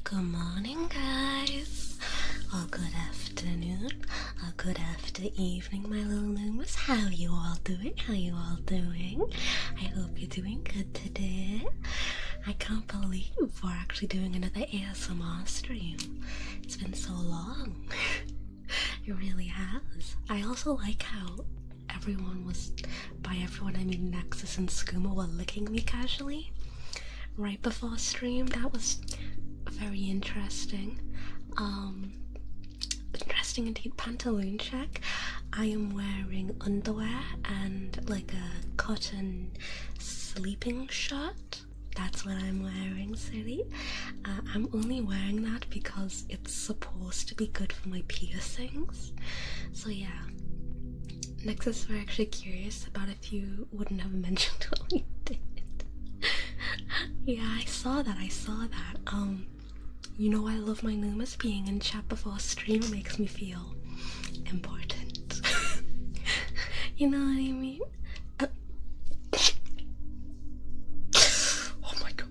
Good morning, guys, or good afternoon, or good after evening, my little Loomis. How you all doing? I hope you're doing good today. I can't believe we're actually doing another ASMR stream. It's been so long. It really has. I also like how everyone was, by everyone I mean Nexus and Skooma, were licking me casually right before stream. That was very interesting. Interesting indeed. Pantaloon check. I am wearing underwear and like a cotton sleeping shirt. That's what I'm wearing, City. I'm only wearing that because it's supposed to be good for my piercings. So yeah. Nexus were actually curious about if you wouldn't have mentioned what we did. Yeah, I saw that. You know I love my Loomis. Being in chat before stream makes me feel important. You know what I mean? Oh my god.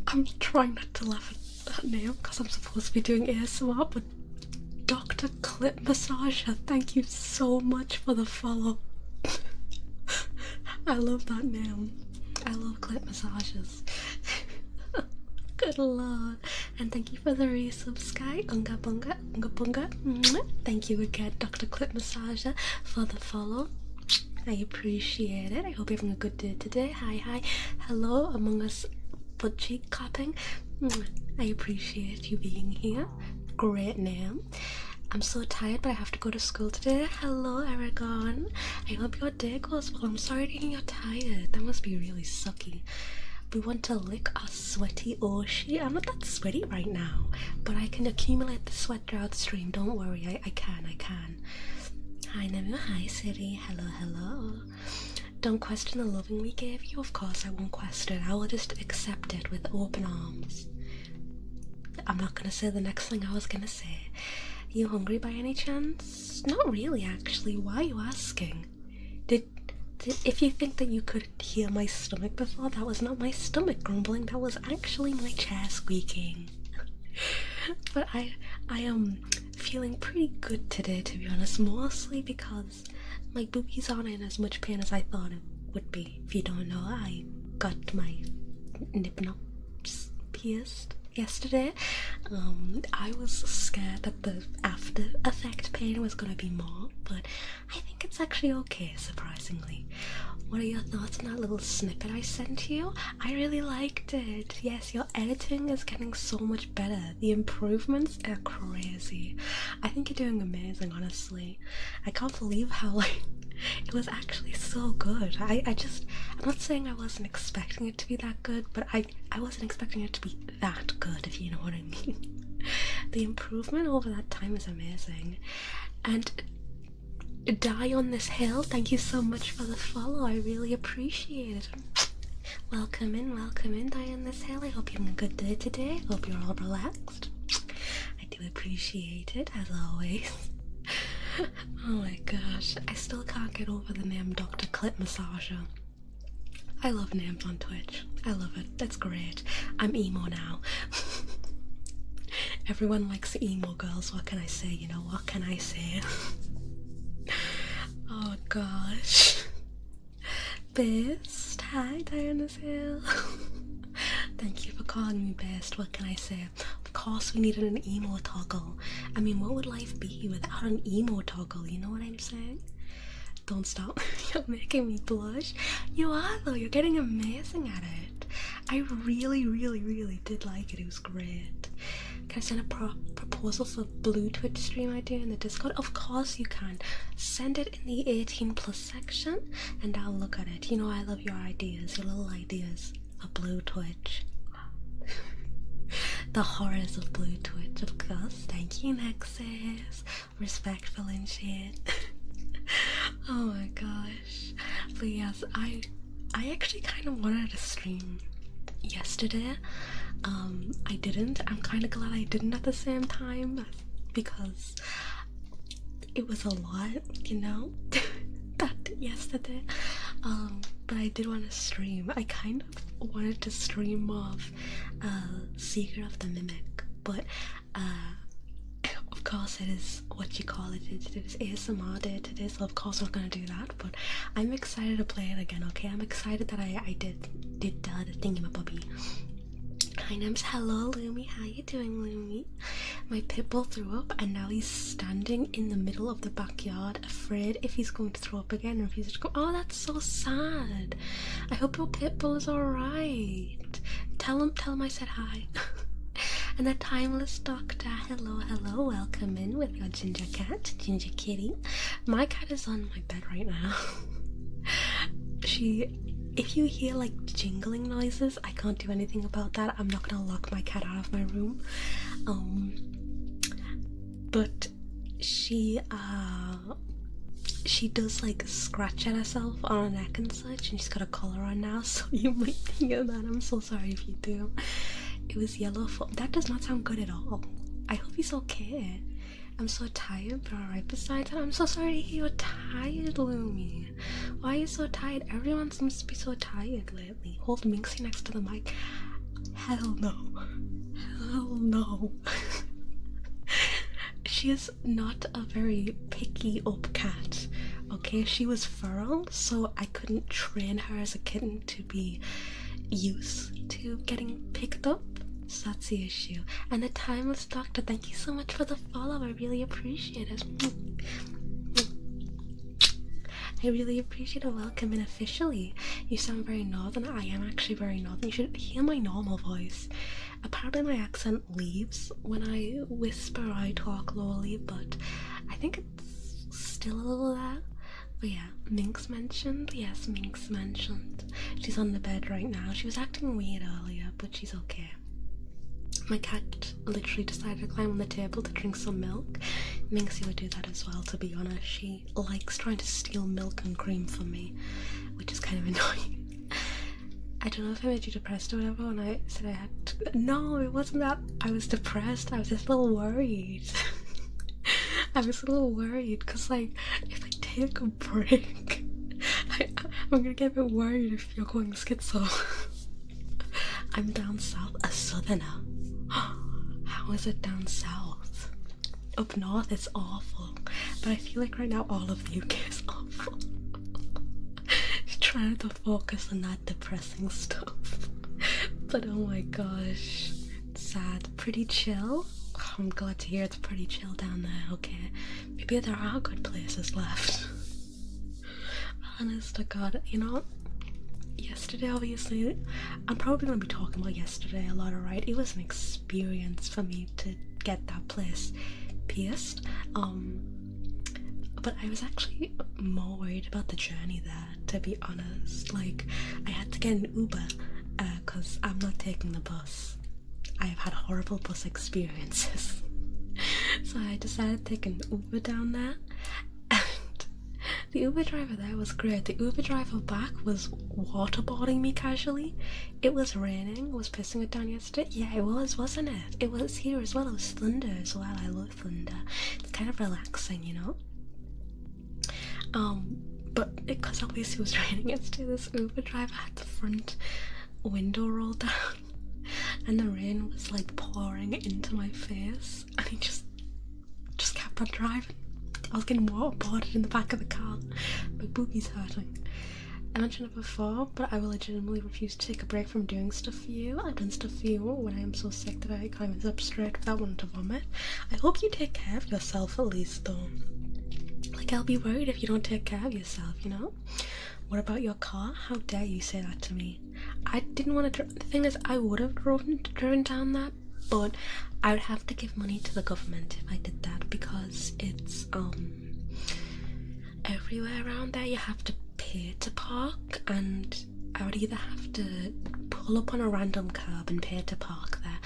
I'm trying not to laugh at that name because I'm supposed to be doing ASMR, but Dr. Clip Massager, thank you so much for the follow. I love that name. I love clip massages. Good lord. And thank you for the resub, Sky. Unga bunga, unga bunga. Thank you again, Dr. Clip Massager, for the follow. I appreciate it. I hope you're having a good day today. Hi. Hello, Among Us butt cheek clapping. I appreciate you being here. Great name. I'm so tired, but I have to go to school today. Hello, Aragon. I hope your day goes well. I'm sorry to hear you're tired. That must be really sucky. We want to lick our sweaty Oshi. I'm not that sweaty right now, but I can accumulate the sweat throughout the stream. Don't worry, I can. Hi, Nemu. Hi, City. Hello. Don't question the loving we gave you. Of course I won't question. I will just accept it with open arms. I'm not gonna say the next thing I was gonna say. You hungry by any chance? Not really, actually. Why are you asking? If you think that you could hear my stomach before, that was not my stomach grumbling, that was actually my chair squeaking. But I am feeling pretty good today, to be honest, mostly because my boobies aren't in as much pain as I thought it would be. If you don't know, I got my nip nops pierced yesterday. I was scared that the after effect pain was gonna be more, but I think it's actually okay, surprisingly. What are your thoughts on that little snippet I sent you? I really liked it. Yes, your editing is getting so much better. The improvements are crazy. I think you're doing amazing, honestly. I can't believe how it was actually so good. I'm not saying I wasn't expecting it to be that good, but I wasn't expecting it to be that good, if you know what I mean. The improvement over that time is amazing. And Die on This Hill, thank you so much for the follow. I really appreciate it. Welcome in, Die on This Hill. I hope you're having a good day today. Hope you're all relaxed. I do appreciate it, as always. Oh my gosh, I still can't get over the name Dr. Clip Massager. I love names on Twitch. I love it. That's great. I'm emo now. Everyone likes emo girls. What can I say? You know, what can I say? Oh gosh. Best. Hi, Diana's Hill. Thank you for calling me best. What can I say? Of course we needed an emo toggle. I mean, what would life be without an emo toggle? You know what I'm saying? Don't stop. You're making me blush. You are though. You're getting amazing at it. I really did like it. It was great. Can I send a proposal for blue Twitch stream I do in the Discord? Of course you can. Send it in the 18+ section and I'll look at it. You know I love your ideas, your little ideas for blue Twitch. The horrors of blue Twitch, of course. Thank you, Nexus. Respectful and shit. Oh my gosh. But yes, I actually kind of wanted to stream yesterday. I didn't. I'm kind of glad I didn't at the same time because it was a lot, you know, that yesterday. But I did want to stream. I kind of wanted to stream more of Secret of the Mimic, but of course it is what you call it. It is ASMR day today, so of course I'm not gonna do that. But I'm excited to play it again. Okay, I'm excited that I did the thingamabobby. Hi Nems, hello Lumi, how you doing Lumi? My pitbull threw up and now he's standing in the middle of the backyard, afraid if he's going to throw up again or if he's to go. Oh, that's so sad. I hope your pitbull is alright. Tell him I said hi. And the timeless doctor, hello, welcome in with your ginger cat, ginger kitty. My cat is on my bed right now. If you hear like jingling noises, I can't do anything about that. I'm not gonna lock my cat out of my room. But she does like scratch at herself on her neck and such, and she's got a collar on now, so you might hear that. I'm so sorry if you do. It was yellow foot. That does not sound good at all. I hope he's okay. I'm so tired, but alright besides that. I'm so sorry to hear you're tired, Lumi. Why are you so tired? Everyone seems to be so tired lately. Hold Minxie next to the mic. Hell no. Hell no. She is not a very picky up cat. Okay, she was feral, so I couldn't train her as a kitten to be used to getting picked up. So that's the issue. And the timeless doctor, thank you so much for the follow. I really appreciate it. I really appreciate a welcome in officially. You sound very northern. I am actually very northern. You should hear my normal voice. Apparently my accent leaves when I whisper or I talk lowly, but I think it's still a little there. But yeah, Minx mentioned. Yes, Minx mentioned. She's on the bed right now. She was acting weird earlier, but she's okay. My cat literally decided to climb on the table to drink some milk. Minxie would do that as well, to be honest. She likes trying to steal milk and cream from me, which is kind of annoying. I don't know if I made you depressed or whatever when I said I had to... No, it wasn't that I was depressed. I was just a little worried. I was a little worried because, like, if I take a break, I'm gonna get a bit worried if you're going schizo. I'm down south, a southerner. How is it down south? Up north it's awful, but I feel like right now all of the UK is awful. Trying to focus on that depressing stuff. But oh my gosh, sad. Pretty chill? Oh, I'm glad to hear it's pretty chill down there, okay. Maybe there are good places left. Honest to God, you know, yesterday obviously, I'm probably going to be talking about yesterday a lot, alright? It was an experience for me to get that place pierced, but I was actually more worried about the journey there, to be honest. Like, I had to get an Uber, because I'm not taking the bus. I have had horrible bus experiences. So I decided to take an Uber down there, and the Uber driver there was great. The Uber driver back was waterboarding me casually. It was raining, it was pissing it down yesterday. Yeah, it was, wasn't it? It was here as well, it was thunder as well. I love thunder. It's kind of relaxing, you know? But because obviously it was raining yesterday, this Uber driver had the front window rolled down and the rain was like pouring into my face, and he just kept on driving. I was getting waterboarded in the back of the car. My boobies hurting. I mentioned it before, but I will legitimately refuse to take a break from doing stuff for you. I've done stuff for you when I am so sick that I can't even sit up straight without wanting to vomit. I hope you take care of yourself at least, though. Like, I'll be worried if you don't take care of yourself, you know? What about your car? How dare you say that to me? I didn't want to... The thing is, I would have driven down that, but I would have to give money to the government if I did that, because it's, everywhere around there you have to pay to park, and I would either have to pull up on a random curb and pay to park there,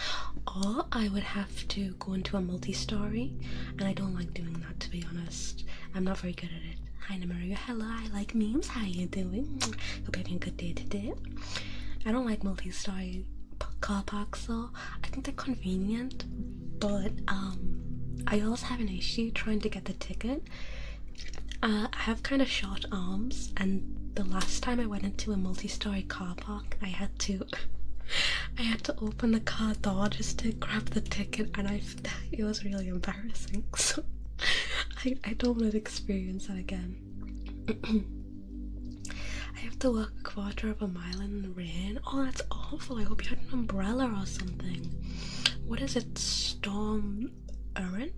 or I would have to go into a multi-story, and I don't like doing that, to be honest. I'm not very good at it. Hi Nemuruii, hello, I like memes, how you doing? Hope you're having a good day today. I don't like multi-story car parks though. I think they're convenient, but I always have an issue trying to get the ticket. I have kind of short arms, and the last time I went into a multi-story car park I had to I had to open the car door just to grab the ticket, and it was really embarrassing. So I don't want to experience that again. I have to walk a quarter of a mile in the rain. Oh, that's awful. I hope you had an umbrella or something. What is it? Storm Erin?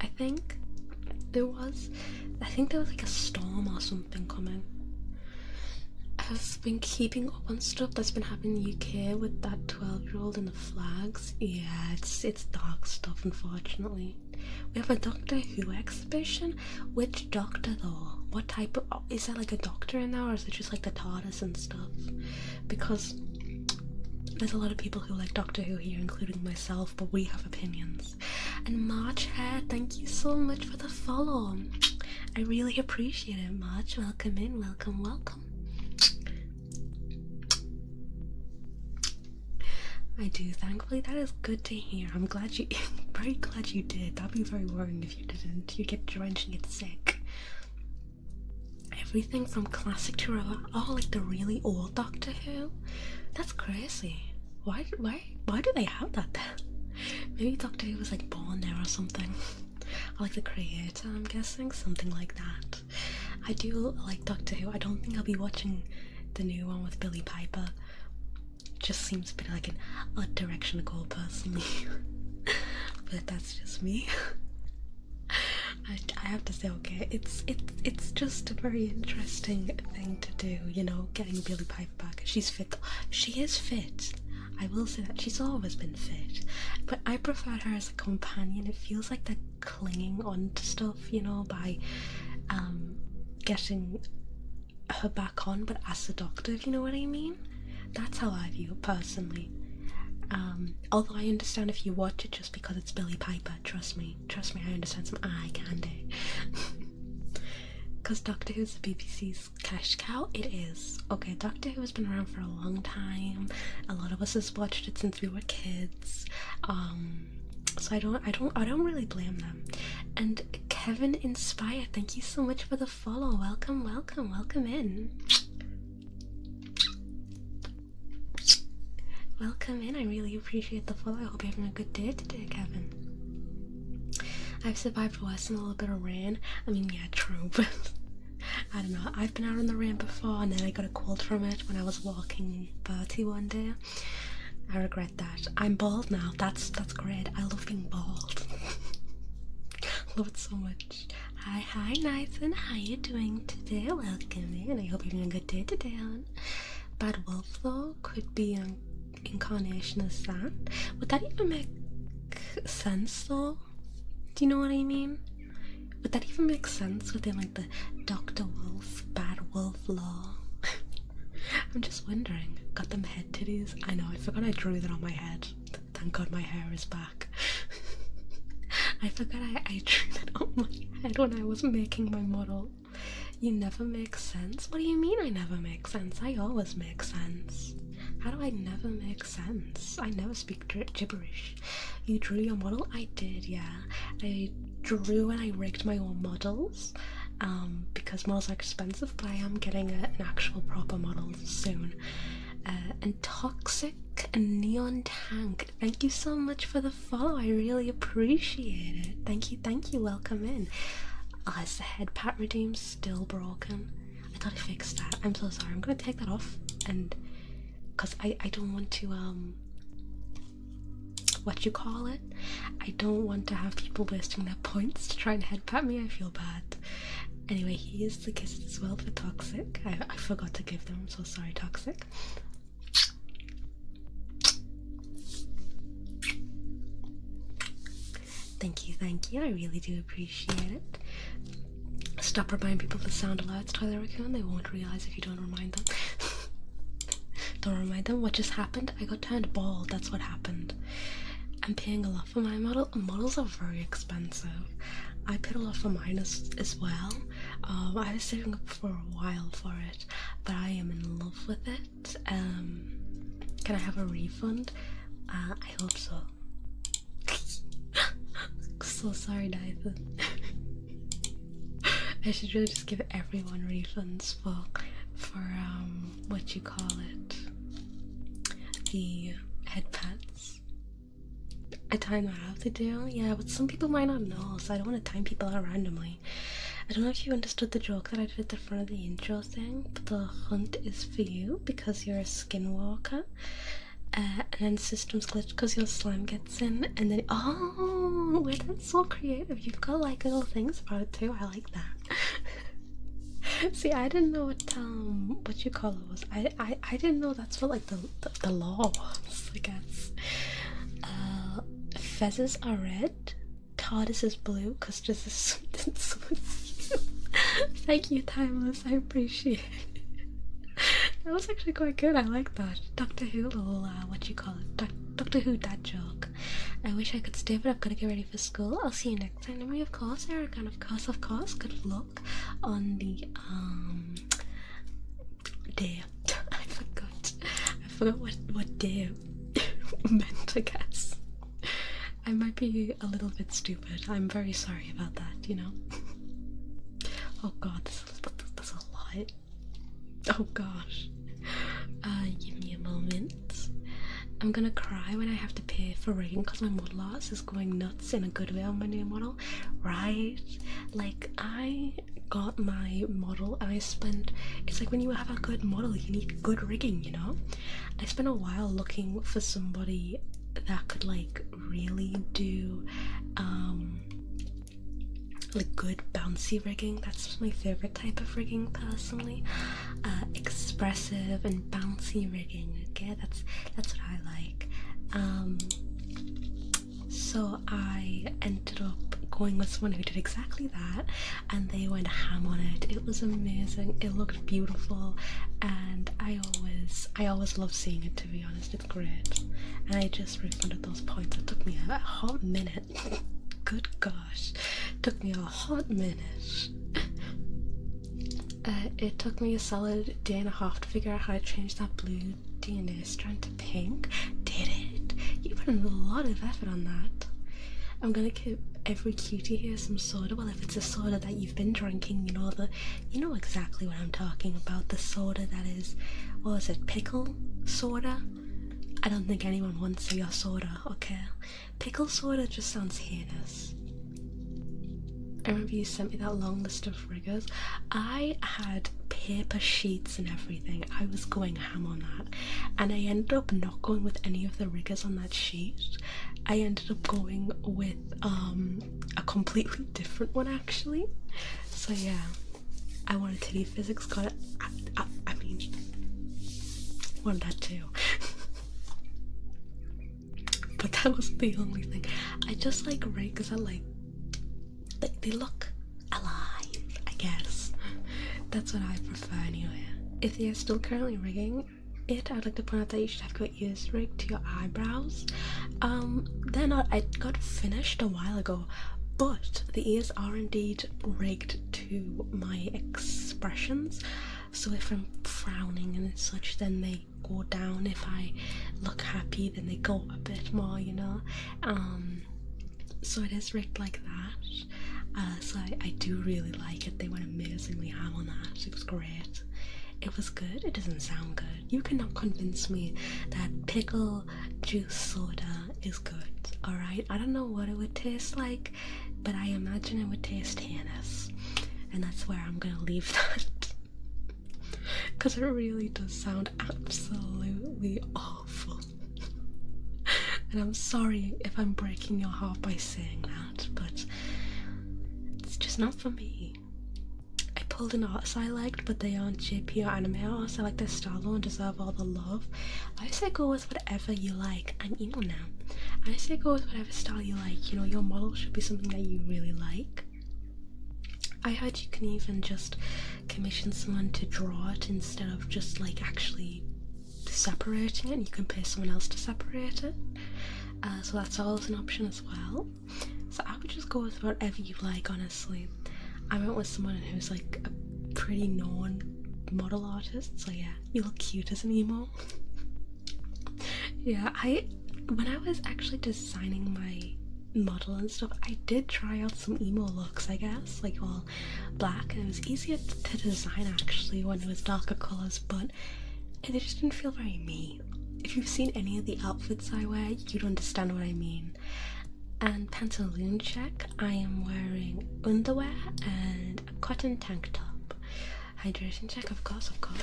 I think there was. I think there was like a storm or something coming. I've been keeping up on stuff that's been happening in the UK with that 12-year-old and the flags. Yeah, it's dark stuff, unfortunately. We have a Doctor Who exhibition. Which Doctor though? What type of... is that like a Doctor in there, or is it just like the TARDIS and stuff? Because there's a lot of people who like Doctor Who here, including myself, but we have opinions. And March Hair, thank you so much for the follow. I really appreciate it, March. Welcome in, welcome, welcome. I do, thankfully. That is good to hear. I'm glad you, very glad you did. That'd be very worrying if you didn't. You'd get drenched and get sick. Everything from classic to like the really old Doctor Who. That's crazy. Why do they have that there? Maybe Doctor Who was like born there or something. Or like the creator, I'm guessing, something like that. I do like Doctor Who. I don't think I'll be watching the new one with Billie Piper. Just seems a bit like an odd direction to go personally. But that's just me. I have to say, okay, it's just a very interesting thing to do, you know, getting Billie Piper back. She's fit. She is fit. I will say that she's always been fit, but I prefer her as a companion. It feels like they're clinging on to stuff, you know, by getting her back on, but as the Doctor, if you know what I mean. That's how I view it personally. Although I understand if you watch it just because it's Billie Piper, trust me, I understand some eye candy. Because Doctor Who's the BBC's cash cow, it is. Okay, Doctor Who has been around for a long time. A lot of us has watched it since we were kids. So I don't really blame them. And Kevin Inspire, thank you so much for the follow. Welcome, welcome, welcome in. Welcome in, I really appreciate the follow. I hope you're having a good day today, Kevin. I've survived worse than a little bit of rain. I mean, yeah, true, but I don't know. I've been out in the rain before and then I got a cold from it when I was walking Bertie one day. I regret that. I'm bald now. That's great. I love being bald. Love it so much. Hi, Nathan. How you doing today? Welcome in. I hope you're having a good day today, Alan. Bad Wolf, though, could be an incarnation as that. Would that even make sense, though? Do you know what I mean? Would that even make sense within, like, the Dr. Wolf, Bad Wolf law? I'm just wondering. Got them head titties? I know, I forgot I drew that on my head. Thank God my hair is back. I forgot I drew that on my head when I was making my model. You never make sense? What do you mean I never make sense? I always make sense. How do I never make sense? I never speak gibberish. You drew your model? I did, yeah. I drew and I rigged my own models, because models are expensive, but I am getting an actual proper model soon. And Toxic and Neon Tank, thank you so much for the follow. I really appreciate it. Thank you, welcome in. Is the head pat redeem still broken? I thought I fixed that. I'm so sorry. I'm gonna take that off, and because I don't want to what you call it, I don't want to have people wasting their points to try and head pat me. I feel bad. Anyway, here's the kisses as well for Toxic. I forgot to give them. I'm so sorry, Toxic. Thank you. I really do appreciate it. Stop reminding people the sound alerts, Tyler Raccoon. They won't realise if you don't remind them. Don't remind them what just happened. I got turned bald. That's what happened. I'm paying a lot for my model. Models are very expensive. I paid a lot for mine as well. I was saving up for a while for it, but I am in love with it. Can I have a refund? I hope so. So sorry, Nathan. I should really just give everyone refunds for what you call it, the head pads. I time them out, they do, yeah, but some people might not know, so I don't want to time people out randomly. I don't know if you understood the joke that I did at the front of the intro thing, but the hunt is for you because you're a skinwalker. And then systems glitch because your slime gets in, and then oh, well, that's so creative. You've got like little things about it too. I like that. See, I didn't know what you call it was. I didn't know that's what like the law was, I guess. Fezzes are red, TARDIS is blue because this is something so cute. Thank you, Timeless. I appreciate it. That was actually quite good. I like that. Doctor Who little what you call it? Doctor Who dad joke. I wish I could stay, but I've got to get ready for school. I'll see you next time. Memory, of course, Eric, and of course, good luck on the day. I forgot what day meant, I guess. I might be a little bit stupid. I'm very sorry about that, you know. Oh god, that's a lot. Oh gosh. Give me a moment. I'm gonna cry when I have to pay for rigging because my model loss is going nuts in a good way on my new model. Right? Like, I got my model and I spent, it's like when you have a good model you need good rigging, you know? I spent a while looking for somebody that could like really do like good bouncy rigging. That's my favorite type of rigging personally. Expressive and bouncy rigging, okay? That's what I like. So I ended up going with someone who did exactly that, and they went ham on it. It was amazing. It looked beautiful, and I always love seeing it, to be honest. It's great. And I just refunded those points. It took me a hot minute. Good gosh, took me a hot minute. It took me a solid day and a half to figure out how to change that blue DNA strand to pink. Did it? You put in a lot of effort on that. I'm gonna give every cutie here some soda. Well, if it's a soda that you've been drinking, you know exactly what I'm talking about. The soda that is, what was it, pickle soda? I don't think anyone wants your soda, okay? Pickle soda just sounds heinous. I remember you sent me that long list of riggers. I had paper sheets and everything. I was going ham on that. And I ended up not going with any of the riggers on that sheet. I ended up going with a completely different one actually. So yeah, I wanted titty physics, got it. I mean, wanted that too. But that was the only thing. I just like riggers that like they look alive, I guess. That's what I prefer anyway. If you're still currently rigging it, I'd like to point out that you should have your ears rigged to your eyebrows. They're not, I got finished a while ago, but the ears are indeed rigged to my expressions. So if I'm frowning and such, then they go down. If I look happy, then they go a bit more, you know. So it is rigged like that. So I do really like it. They went amazingly ham on that. It was great. It was good. It doesn't sound good. You cannot convince me that pickle juice soda is good. Alright? I don't know what it would taste like, but I imagine it would taste heinous. And that's where I'm gonna leave that. Because it really does sound absolutely awful. And I'm sorry if I'm breaking your heart by saying that, but it's just not for me. I pulled an artist I liked, but they aren't JP or anime artists. I like their style though and deserve all the love. I say go with whatever you like. I'm emo now. I say go with whatever style you like. You know, your model should be something that you really like. I heard you can even just commission someone to draw it instead of just like actually separating it, and you can pay someone else to separate it. So that's always an option as well. So I would just go with whatever you like, honestly. I went with someone who's like a pretty known model artist, so yeah, you look cute as an emo. Yeah, when I was actually designing my model and stuff, I did try out some emo looks, I guess, like all black, and it was easier to design actually when it was darker colours, but it just didn't feel very me. if you've seen any of the outfits I wear, you'd understand what I mean. And pantaloon check, I am wearing underwear and a cotton tank top. Hydration check, of course, of course.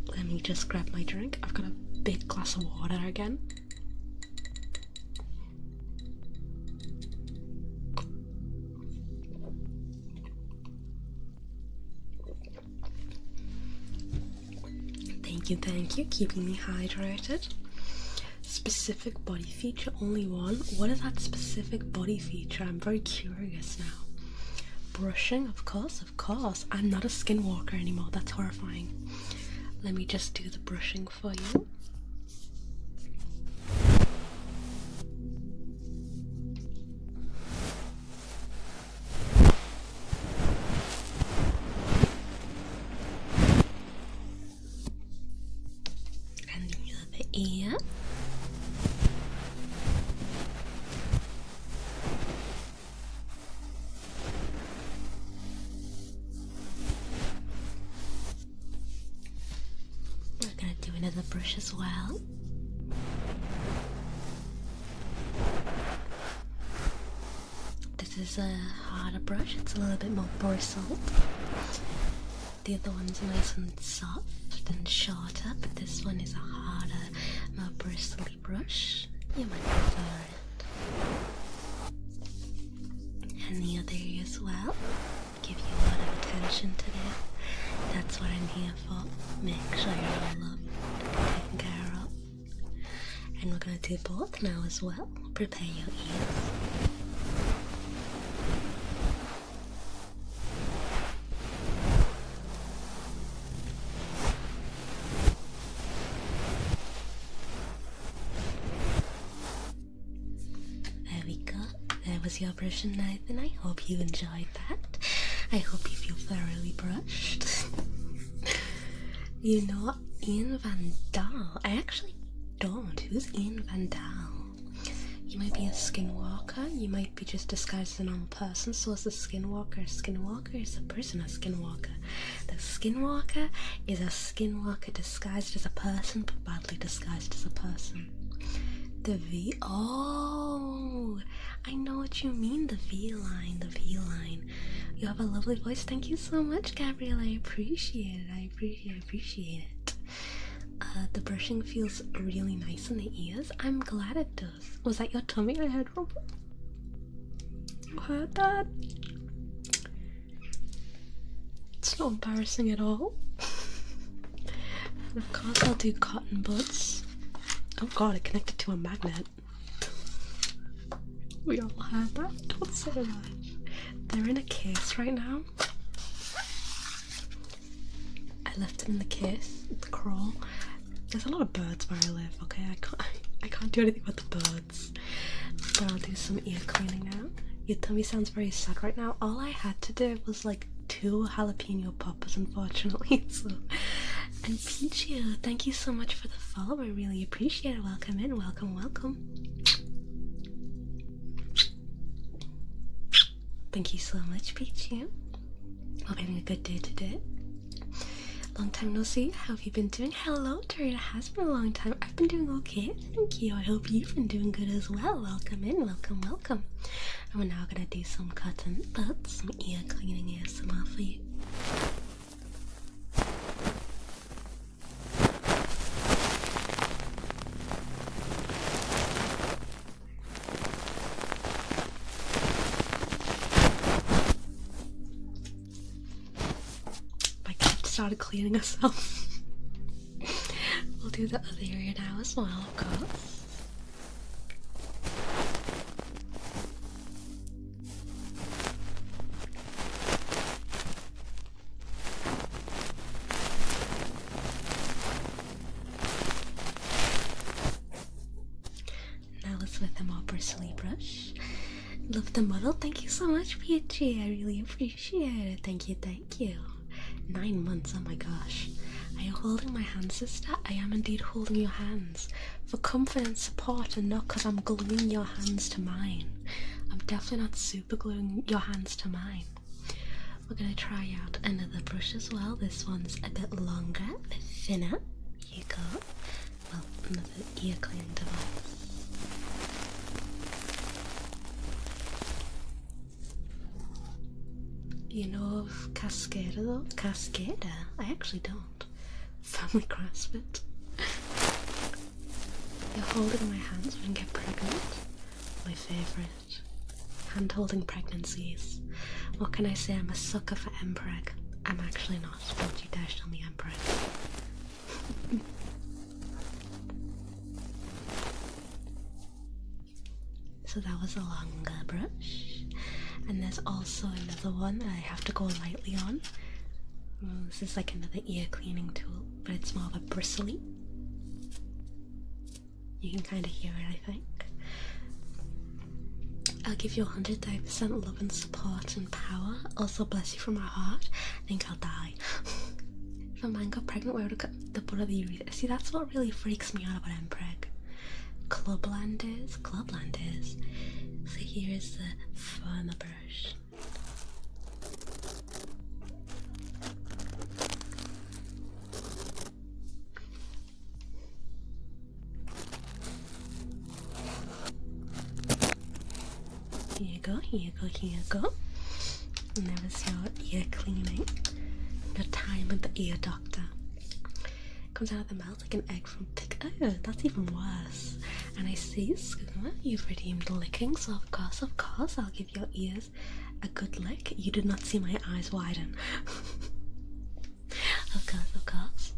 Let me just grab my drink. I've got a big glass of water again. Thank you, keeping me hydrated. Specific body feature, only one. What is that specific body feature? I'm very curious now. Brushing, of course. I'm not a skinwalker anymore, that's horrifying. Let me just do the brushing for you. Ear. We're gonna do another brush as well. This is a harder brush, it's a little bit more bristled. The other one's nice and soft and shorter, but this one is a harder, more bristly brush. You might prefer it. And the other ear as well. Give you a lot of attention today. That's what I'm here for. Make sure you're all loved and taken care of. And we're going to do both now as well. Prepare your ears. Was your brushing night, and I hope you enjoyed that. I hope you feel thoroughly brushed. You know, Ian Van Dahl. I actually don't. Who's Ian Van Dahl? You might be a skinwalker. You might be just disguised as a normal person. So is the skinwalker. Skinwalker is a person, a skinwalker. The skinwalker is a skinwalker disguised as a person, but badly disguised as a person. The V. Oh, I know what you mean. The V line. The V line. You have a lovely voice. Thank you so much, Gabrielle. I appreciate it. I appreciate it. The brushing feels really nice in the ears. I'm glad it does. Was that your tummy I heard from? Heard that? It's not embarrassing at all. And of course I'll do cotton buds. Oh god, it connected to a magnet. We all heard that. Don't say that. They're in a case right now. I left them in the case, the crawl. There's a lot of birds where I live, okay? I can't do anything with the birds. But I'll do some ear cleaning now. Your tummy sounds very sad right now. All I had to do was like 2 jalapeno poppers, unfortunately. So, and Pichu, thank you so much for the follow. I really appreciate it. Welcome in, welcome. Thank you so much, Pichu. Hope you're having a good day today. Long time no see. How have you been doing? Hello, Terry. It has been a long time. I've been doing okay, thank you. I hope you've been doing good as well. Welcome in, welcome. And we're now gonna do some cotton buds, some ear cleaning ASMR for you. Started cleaning herself. We'll do the other area now as well, of course. Now let's with a more bristly brush. Love the model. Thank you so much, Peachy. I really appreciate it. Thank you. 9 months, oh my gosh. Are you holding my hand, sister? I am indeed holding your hands. For comfort and support, and not because I'm gluing your hands to mine. I'm definitely not super gluing your hands to mine. We're gonna try out another brush as well. This one's a bit longer, a bit thinner. Here you go. another ear cleaning device. You know of Cascada though? Cascada? I actually don't. Family CrossFit. You're holding my hands when you get pregnant. My favourite. Hand holding pregnancies. What can I say? I'm a sucker for Mpreg. I'm actually not. Don't you dare show me Mpreg. So that was a longer brush. And there's also another one that I have to go lightly on. This is like another ear cleaning tool, but it's more of a bristly. You can kind of hear it, I think. I'll give you 100% love and support and power. Also, bless you from my heart. I think I'll die. If a man got pregnant, where would it cut the butt of the urethra? See, that's what really freaks me out about Mpreg. Clubland is. So here is the firmer brush. Here you go. And there is your ear cleaning. Your time with the ear doctor. Comes out of the mouth like an egg from pig. Oh, that's even worse. And I see, Skooma, you've redeemed licking, so of course, I'll give your ears a good lick. You did not see my eyes widen. Of course.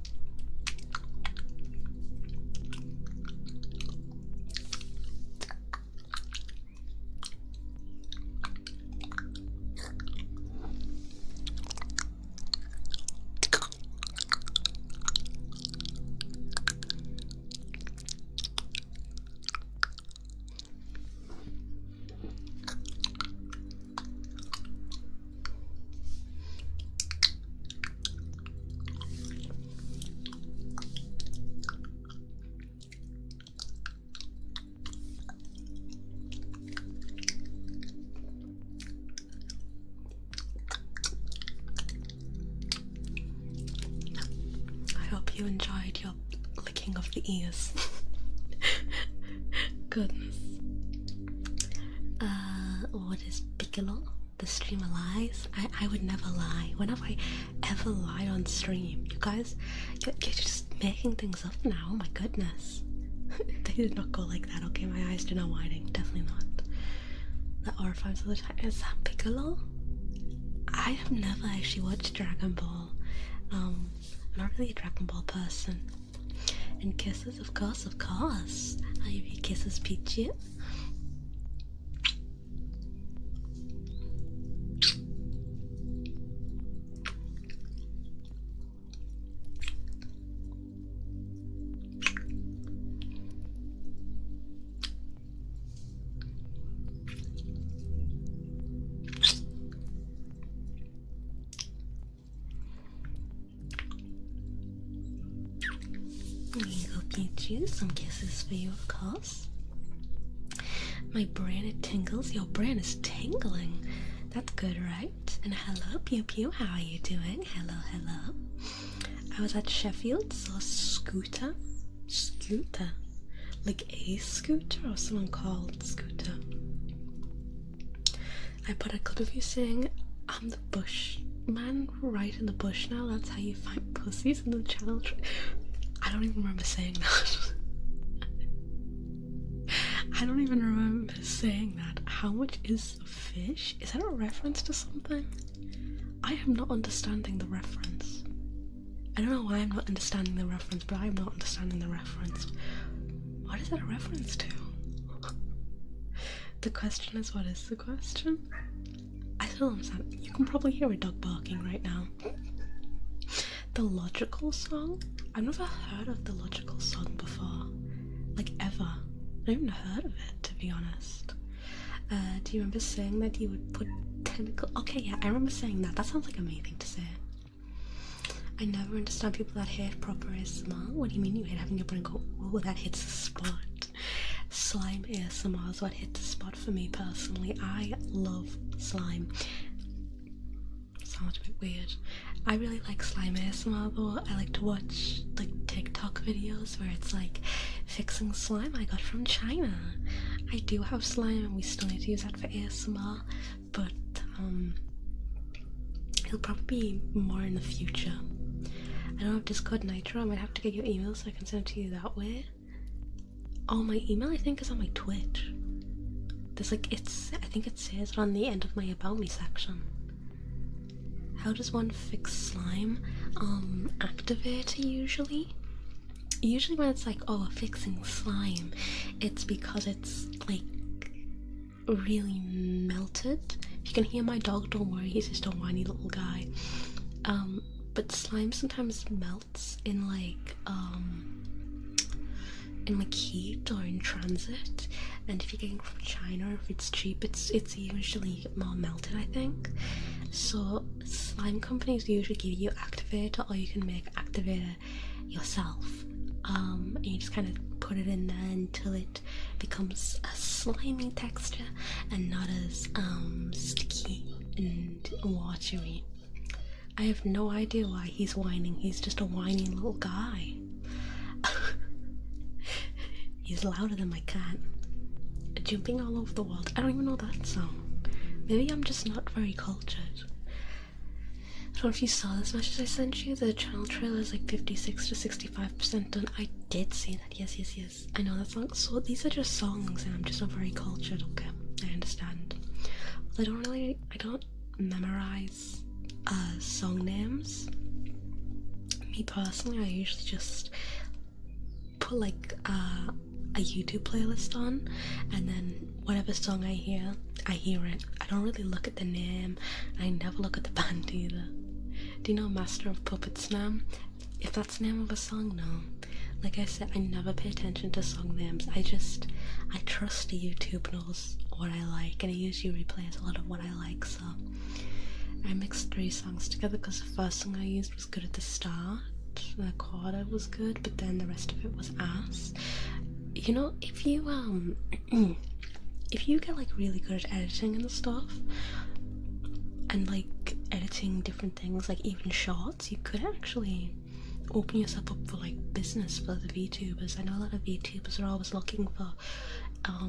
You enjoyed your licking of the ears. Goodness. What is Piccolo? The streamer lies? I would never lie. When have I ever lied on stream? You guys, you're just making things up now. Oh my goodness. They did not go like that. Okay, my eyes do not widen. Definitely not. The orphan of the time. Is that Piccolo? I have never actually watched Dragon Ball. I'm not really a Dragon Ball person. And kisses, of course. I'll give you kisses, Peachy. Some kisses for you, of course. My brain, it tingles. Your brain is tingling. That's good, right? And hello, Pew Pew. How are you doing? Hello. I was at Sheffield, saw Scooter. Like a scooter or someone called Scooter. I put a clip of you saying, I'm the bush man right in the bush now. That's how you find pussies in the channel. I don't even remember saying that. I don't even remember saying that. How much is a fish? Is that a reference to something? I am not understanding the reference. I don't know why I'm not understanding the reference, but I am not understanding the reference. What is that a reference to? The question is, what is the question? I still don't understand. You can probably hear a dog barking right now. The Logical song? I've never heard of the Logical song before. Like, ever. I've never even heard of it, to be honest. Do you remember saying that you would put tentacle? Okay, yeah, I remember saying that. That sounds like a me thing to say. I never understand people that hate proper ASMR. What do you mean you hate having your brain go, oh, that hits the spot? Slime ASMR is what hits the spot for me personally. I love slime. Sounds a bit weird. I really like slime ASMR though. I like to watch like TikTok videos where it's like fixing slime I got from China. I do have slime and we still need to use that for ASMR, but it'll probably be more in the future. I don't have Discord Nitro. I might have to get your email so I can send it to you that way. Oh, my email I think is on my Twitch. There's like, I think it says it on the end of my About Me section. How does one fix slime? Activator usually. Usually when it's like, oh, fixing slime, it's because it's like really melted. If you can hear my dog, don't worry, he's just a whiny little guy. But slime sometimes melts in like heat or in transit, and if you're getting from China, if it's cheap, it's usually more melted, I think. So slime companies usually give you activator, or you can make activator yourself. And you just kind of put it in there until it becomes a slimy texture and not as sticky and watery. I have no idea why he's whining. He's just a whiny little guy. He's louder than my cat. Jumping all over the world. I don't even know that song. Maybe I'm just not very cultured. I don't know if you saw this message I sent you. The channel trailer is like 56 to 65% done. I did see that. Yes. I know that song. So these are just songs and I'm just not very cultured. Okay, I understand. I don't memorize song names. Me personally, I usually just put like a YouTube playlist on, and then whatever song I hear it. I don't really look at the name. I never look at the band either. Do you know Master of Puppets now? If that's the name of a song, no. Like I said, I never pay attention to song names. I trust YouTube knows what I like, and it usually replays a lot of what I like, so I mixed 3 songs together because the first song I used was good at the start, the chorus was good, but then the rest of it was ass. You know, if you get like really good at editing and stuff, and like editing different things, like even shorts, you could actually open yourself up for like business for the VTubers. I know a lot of VTubers are always looking for I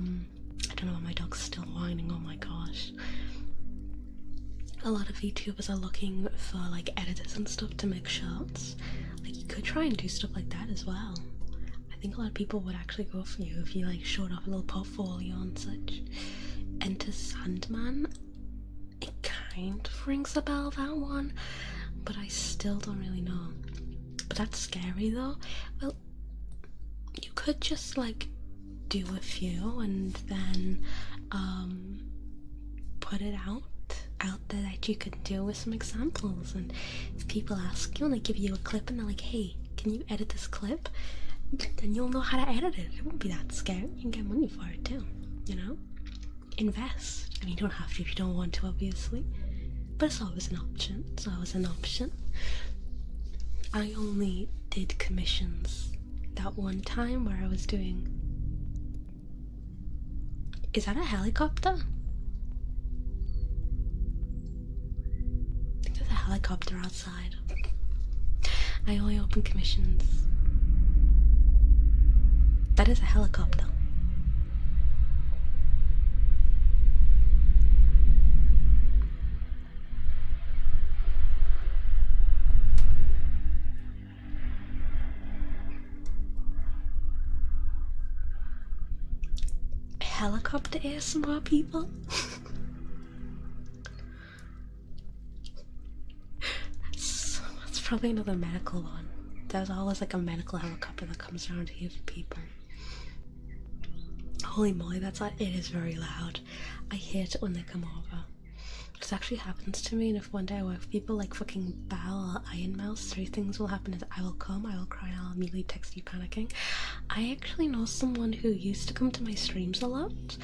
don't know, my dog's still whining, oh my gosh. A lot of VTubers are looking for like editors and stuff to make shorts. Like you could try and do stuff like that as well. I think a lot of people would actually go for you if you like showed off a little portfolio and such. Enter Sandman. It kind of rings a bell, that one, but I still don't really know. But that's scary though. Well, you could just like do a few and then put it out there that you could do with some examples, and if people ask you and they give you a clip and they're like, hey, can you edit this clip, then you'll know how to edit it. It won't be that scary. You can get money for it too, you know? Invest. I mean, you don't have to if you don't want to, obviously, but it's always an option. It's always an option. I only did commissions that one time where I was doing... Is that a helicopter? I think there's a helicopter outside. I only open commissions. That is a helicopter. Helicopter ASMR people? That's probably another medical one. There's always like a medical helicopter that comes around here for people. Holy moly, that's like, it is very loud. I hate it when they come over. This actually happens to me, and if one day I work with people like fucking Bal or Iron Mouse, 3 things will happen: is I will come, I will cry, and I'll immediately text you panicking. I actually know someone who used to come to my streams a lot,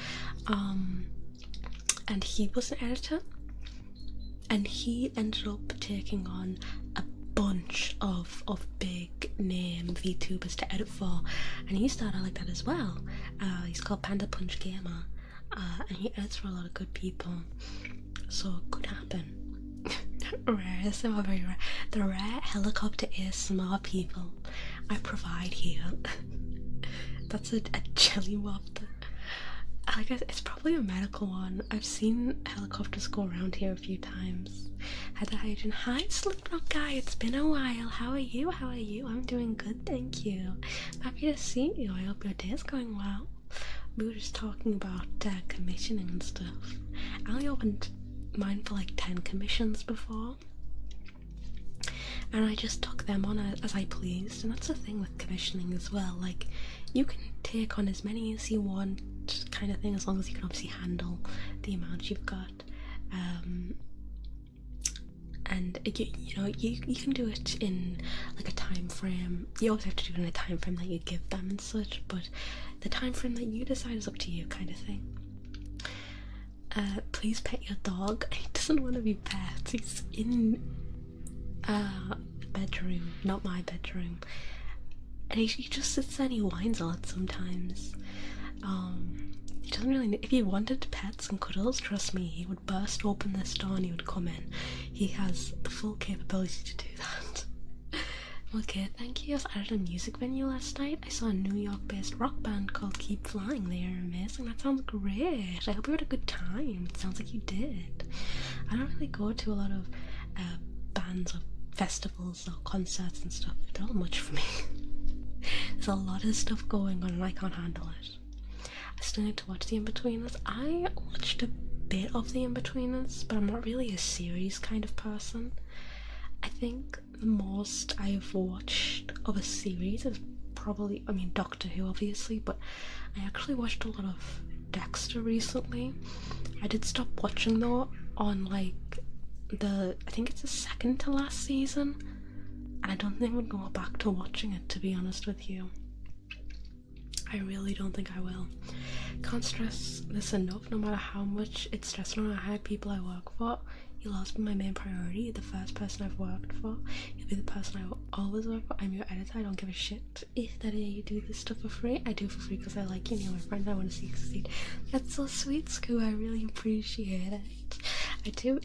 and he was an editor, and he ended up taking on a bunch of big name VTubers to edit for, and he started like that as well. He's called Panda Punch Gamer, and he edits for a lot of good people, so it could happen. Rare, so very rare. The rare helicopter ASMR people. I provide here. That's a jelly wafter. I guess it's probably a medical one. I've seen helicopters go around here a few times. Heather Hygiene. Hi Slipknot guy, it's been a while. How are you? How are you? I'm doing good, thank you. Happy to see you. I hope your day is going well. We were just talking about commissioning and stuff. I only opened mine for like 10 commissions before, and I just took them on as I pleased. And that's the thing with commissioning as well, like you can take on as many as you want kind of thing, as long as you can obviously handle the amount you've got. And you know, you can do it in like a time frame. You always have to do it in a time frame that you give them and such, but the time frame that you decide is up to you, kind of thing. Please pet your dog. He doesn't want to be pet. He's in the bedroom, not my bedroom, and he just sits there and he whines a lot sometimes. He doesn't really. If he wanted pets and cuddles, trust me, he would burst open this door and he would come in. He has the full capability to do that. Okay, thank you. I was at a music venue last night. I saw a New York-based rock band called Keep Flying. They are amazing. That sounds great. I hope you had a good time. It sounds like you did. I don't really go to a lot of bands or festivals or concerts and stuff. They're not much for me. There's a lot of stuff going on and I can't handle it. I still need to watch The In-Betweeners. I watched a bit of The In-Betweeners, but I'm not really a series kind of person. I think the most I've watched of a series is probably, I mean, Doctor Who obviously, but I actually watched a lot of Dexter recently. I did stop watching though on like I think it's the second to last season, and I don't think I'm gonna go back to watching it, to be honest with you. I really don't think I will. Can't stress this enough, no matter how much it's stressful or how people I work for. You'll always be my main priority. You're the first person I've worked for. You'll be the person I will always work for. I'm your editor. I don't give a shit if that you do this stuff for free. I do it for free because I like you and you're my friend. I want to see you succeed. That's so sweet, Scoo. I really appreciate it. I do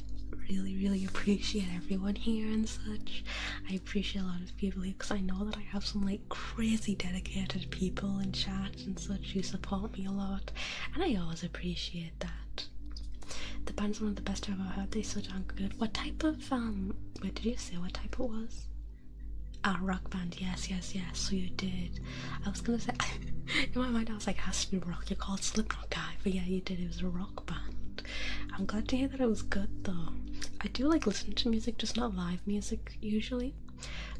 really appreciate everyone here and such. I appreciate a lot of people here because I know that I have some like crazy dedicated people in chat and such who support me a lot, and I always appreciate that. The band's one of the best I've ever heard. They're so damn good. What type of wait, did you say what type it was? Ah, rock band. Yes, so you did. I was gonna say in my mind I was like, has to be rock. You're called Slipknot guy, but yeah, you did. It was a rock band. I'm glad to hear that it was good though. I do like listening to music, just not live music usually.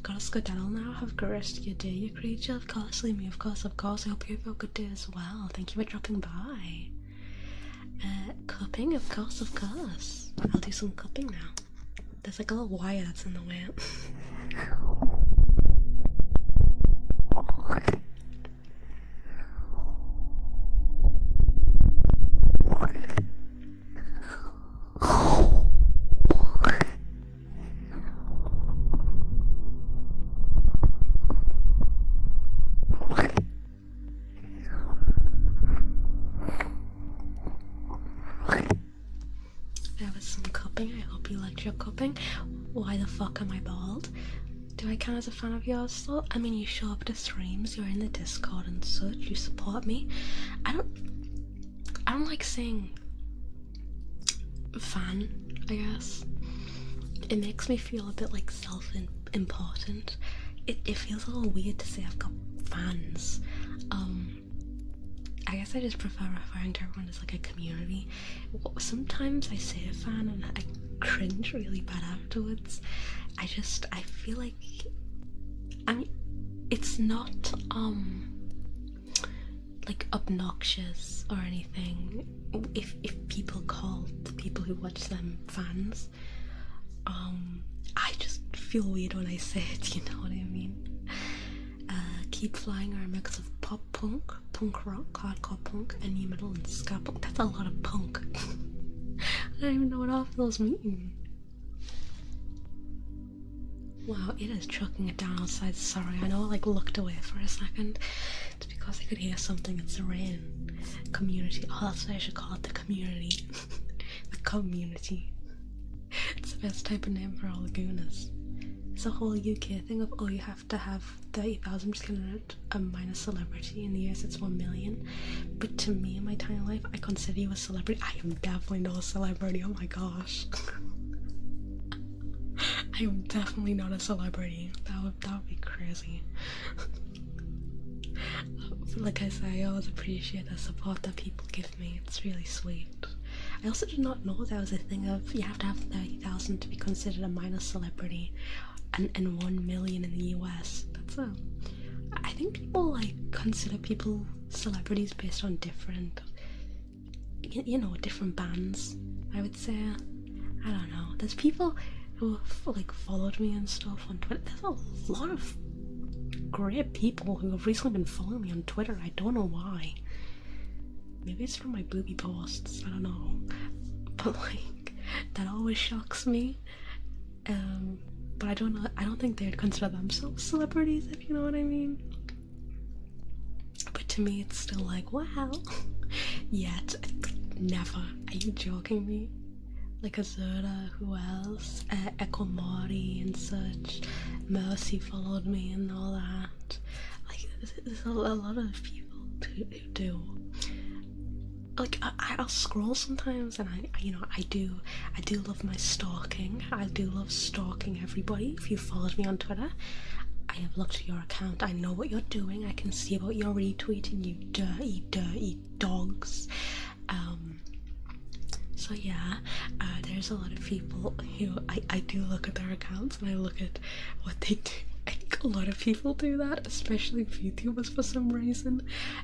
Gotta skedaddle now. Have a great rest of your day, you creature. Of course, leave me. Of course. I hope you have a good day as well. Thank you for dropping by. Cupping, of course. I'll do some cupping now. There's like a little wire that's in the way. There was some cupping. I hope you liked your cupping. Why the fuck am I bald? Do I count as a fan of yours though? I mean, you show up to streams, you're in the Discord and such, you support me. I don't like saying fan, I guess. It makes me feel a bit like self-important. It feels a little weird to say I've got fans. I guess I just prefer referring to everyone as like a community. Sometimes I say a fan and I cringe really bad afterwards. I feel like, I mean, it's not like obnoxious or anything if people call the people who watch them fans. I just feel weird when I say it, you know what I mean? Keep Flying are a mix of pop punk, punk rock, hardcore punk, and new metal and ska punk. That's a lot of punk. I don't even know what half of those mean. Wow, it is chucking it down outside. Sorry, I know I looked away for a second. It's because I could hear something. It's the rain. Community. Oh, that's what I should call it, the community. The community. It's the best type of name for our lagooners. It's a whole UK thing of, oh, you have to have 30,000, just consider it a minor celebrity. In the US it's 1 million. But to me, in my tiny life, I consider you a celebrity. I am definitely not a celebrity, oh my gosh. I am definitely not a celebrity. That would be crazy. Like I say, I always appreciate the support that people give me. It's really sweet. I also did not know there was a thing of you have to have 30,000 to be considered a minor celebrity, and 1 million in the US. I think people like consider people celebrities based on different, different bands. I would say, I don't know. There's people who have like followed me and stuff on Twitter. There's a lot of great people who have recently been following me on Twitter. I don't know why. Maybe it's from my booby posts, I don't know. But like, that always shocks me. But I don't think they'd consider themselves celebrities, if you know what I mean. But to me it's still like, wow. Yet, never. Are you joking me? Like Azura, who else? Ekomori and such. Mercy followed me and all that. Like, there's a lot of people who do. Like, I'll scroll sometimes, and I do love my stalking. I do love stalking everybody. If you followed me on Twitter, I have looked at your account. I know what you're doing. I can see what you're retweeting, you dirty dogs. So yeah, there's a lot of people who I do look at their accounts and I look at what they do. I think a lot of people do that, especially YouTubers for some reason.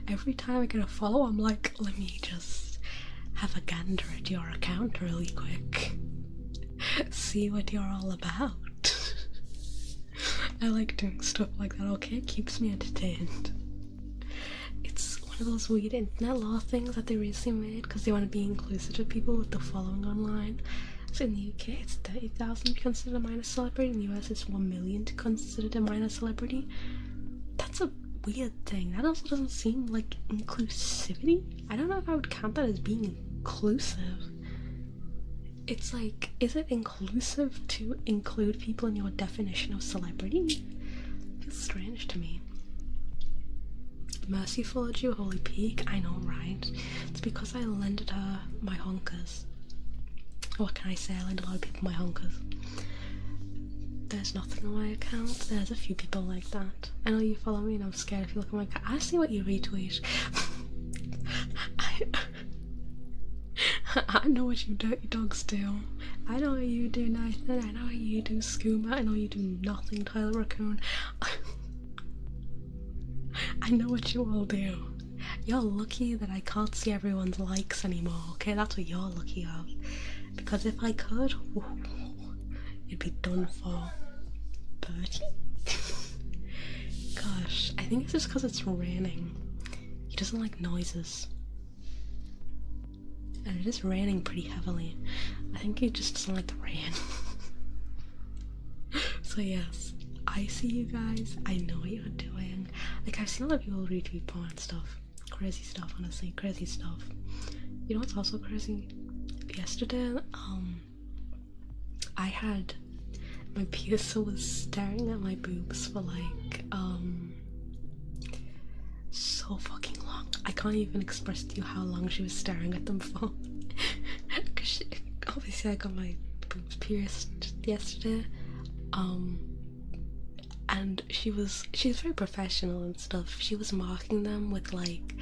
Every time I get a follow, I'm like, let me just have a gander at your account really quick. See what you're all about. I like doing stuff like that, okay? It keeps me entertained. It's one of those weird internet law things that they recently made because they want to be inclusive of people with the following online. So in the UK it's 30,000 to be considered a minor celebrity, in the US it's 1 million to consider a minor celebrity. That's a weird thing. That also doesn't seem like inclusivity. I don't know if I would count that as being inclusive. It's like, is it inclusive to include people in your definition of celebrity? It feels strange to me. Mercy followed you, holy peak. I know, right? It's because I lended her my honkers. What can I say? I lend a lot of people my honkers. There's nothing on my account. There's a few people like that. I know you follow me and I'm scared if you look at my account. I see what you retweet. I know what you dirty dogs do. I know what you do, Nathan. I know what you do, Skooma. I know you do nothing, Tyler Raccoon. I know what you all do. You're lucky that I can't see everyone's likes anymore, okay? That's what you're lucky of. Because if I could, you'd be done for. Bertie? Gosh, I think it's just because it's raining. He doesn't like noises. And it is raining pretty heavily. I think he just doesn't like the rain. So yes, I see you guys. I know what you're doing. Like, I've seen a lot of people retweet porn stuff. Crazy stuff, honestly. Crazy stuff. You know what's also crazy? Yesterday, I had my piercer was staring at my boobs for like so fucking long. I can't even express to you how long she was staring at them for. Because obviously I got my boobs pierced yesterday, and she was very professional and stuff. She was marking them with like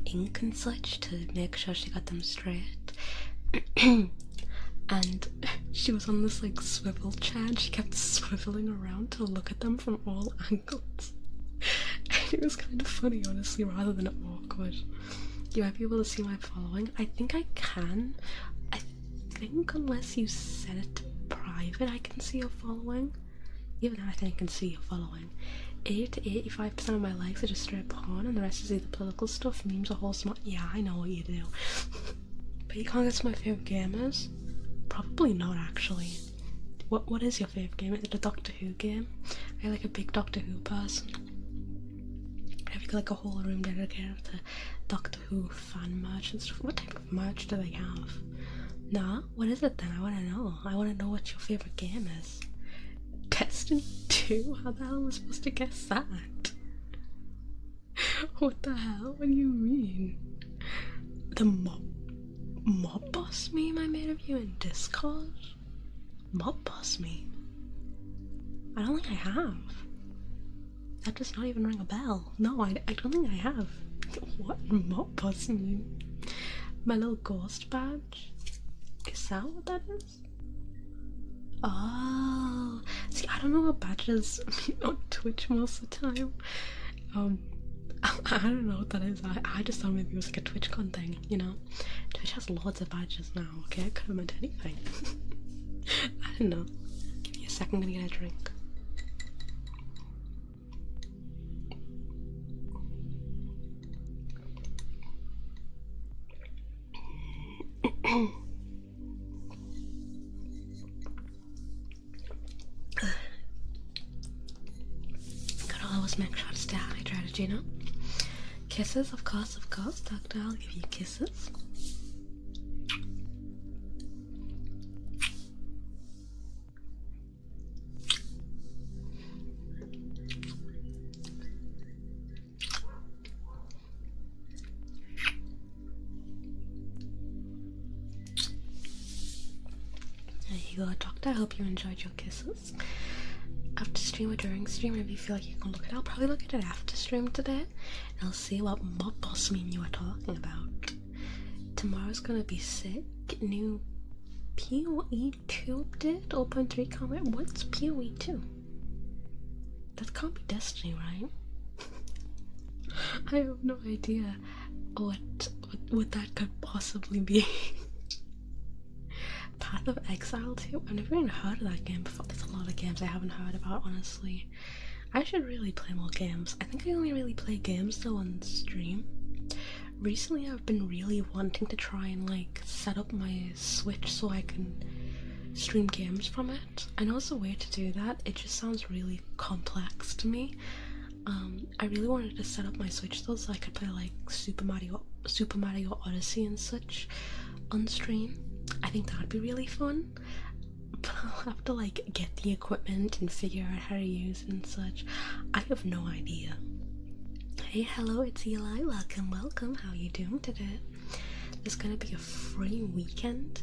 ink and such to make sure she got them straight. And she was on this like swivel chair and she kept swiveling around to look at them from all angles. And it was kind of funny, honestly, rather than awkward. You might be able to see my following. I think I can. I think unless you set it to private I can see your following. Even then I think I can see your following. 80 to 85% of my likes are just straight porn and the rest is either political stuff, memes, or whole smart. Yeah, I know what you do. But you can't guess my favourite game is? Probably not, actually. What is your favourite game? Is it a Doctor Who game? Are you like a big Doctor Who person? Have you got like a whole room dedicated to Doctor Who fan merch and stuff? What type of merch do they have? Nah, what is it then? I want to know. I want to know what your favourite game is. Best question 2. How the hell am I supposed to guess that? What the hell? What do you mean? The mob boss meme I made of you in Discord? Mob boss meme? I don't think I have. That does not even ring a bell. No, I don't think I have. What mob boss meme? My little ghost badge? Is that what that is? Oh, see, I don't know what badges on Twitch most of the time. I don't know what that is. I just thought maybe it was like a TwitchCon thing, you know? Twitch has loads of badges now, okay? It could have meant anything. I don't know. Give me a second, I'm gonna get a drink. Gotta always make sure to stay hydrated, you know? Kisses, of course, Doctor, I'll give you kisses. There you go, Doctor, I hope you enjoyed your kisses. After stream or during stream, if you feel like you can look at it, I'll probably look at it after stream today, and I'll see what mob boss meme you were talking about. Tomorrow's gonna be sick. New PoE 2 update, 0.3 comment. What's PoE 2? That can't be Destiny, right? I have no idea what that could possibly be. Path of Exile 2? I've never even heard of that game before. There's a lot of games I haven't heard about, honestly. I should really play more games. I think I only really play games though on stream. Recently I've been really wanting to try and like set up my Switch so I can stream games from it. I know there's a way to do that, it just sounds really complex to me. I really wanted to set up my Switch though so I could play like Super Mario Odyssey and such on stream. I think that'd be really fun, but I'll have to like get the equipment and figure out how to use it and such. I have no idea. Hey, hello, it's Eli. Welcome. How are you doing today? There's gonna be a free weekend.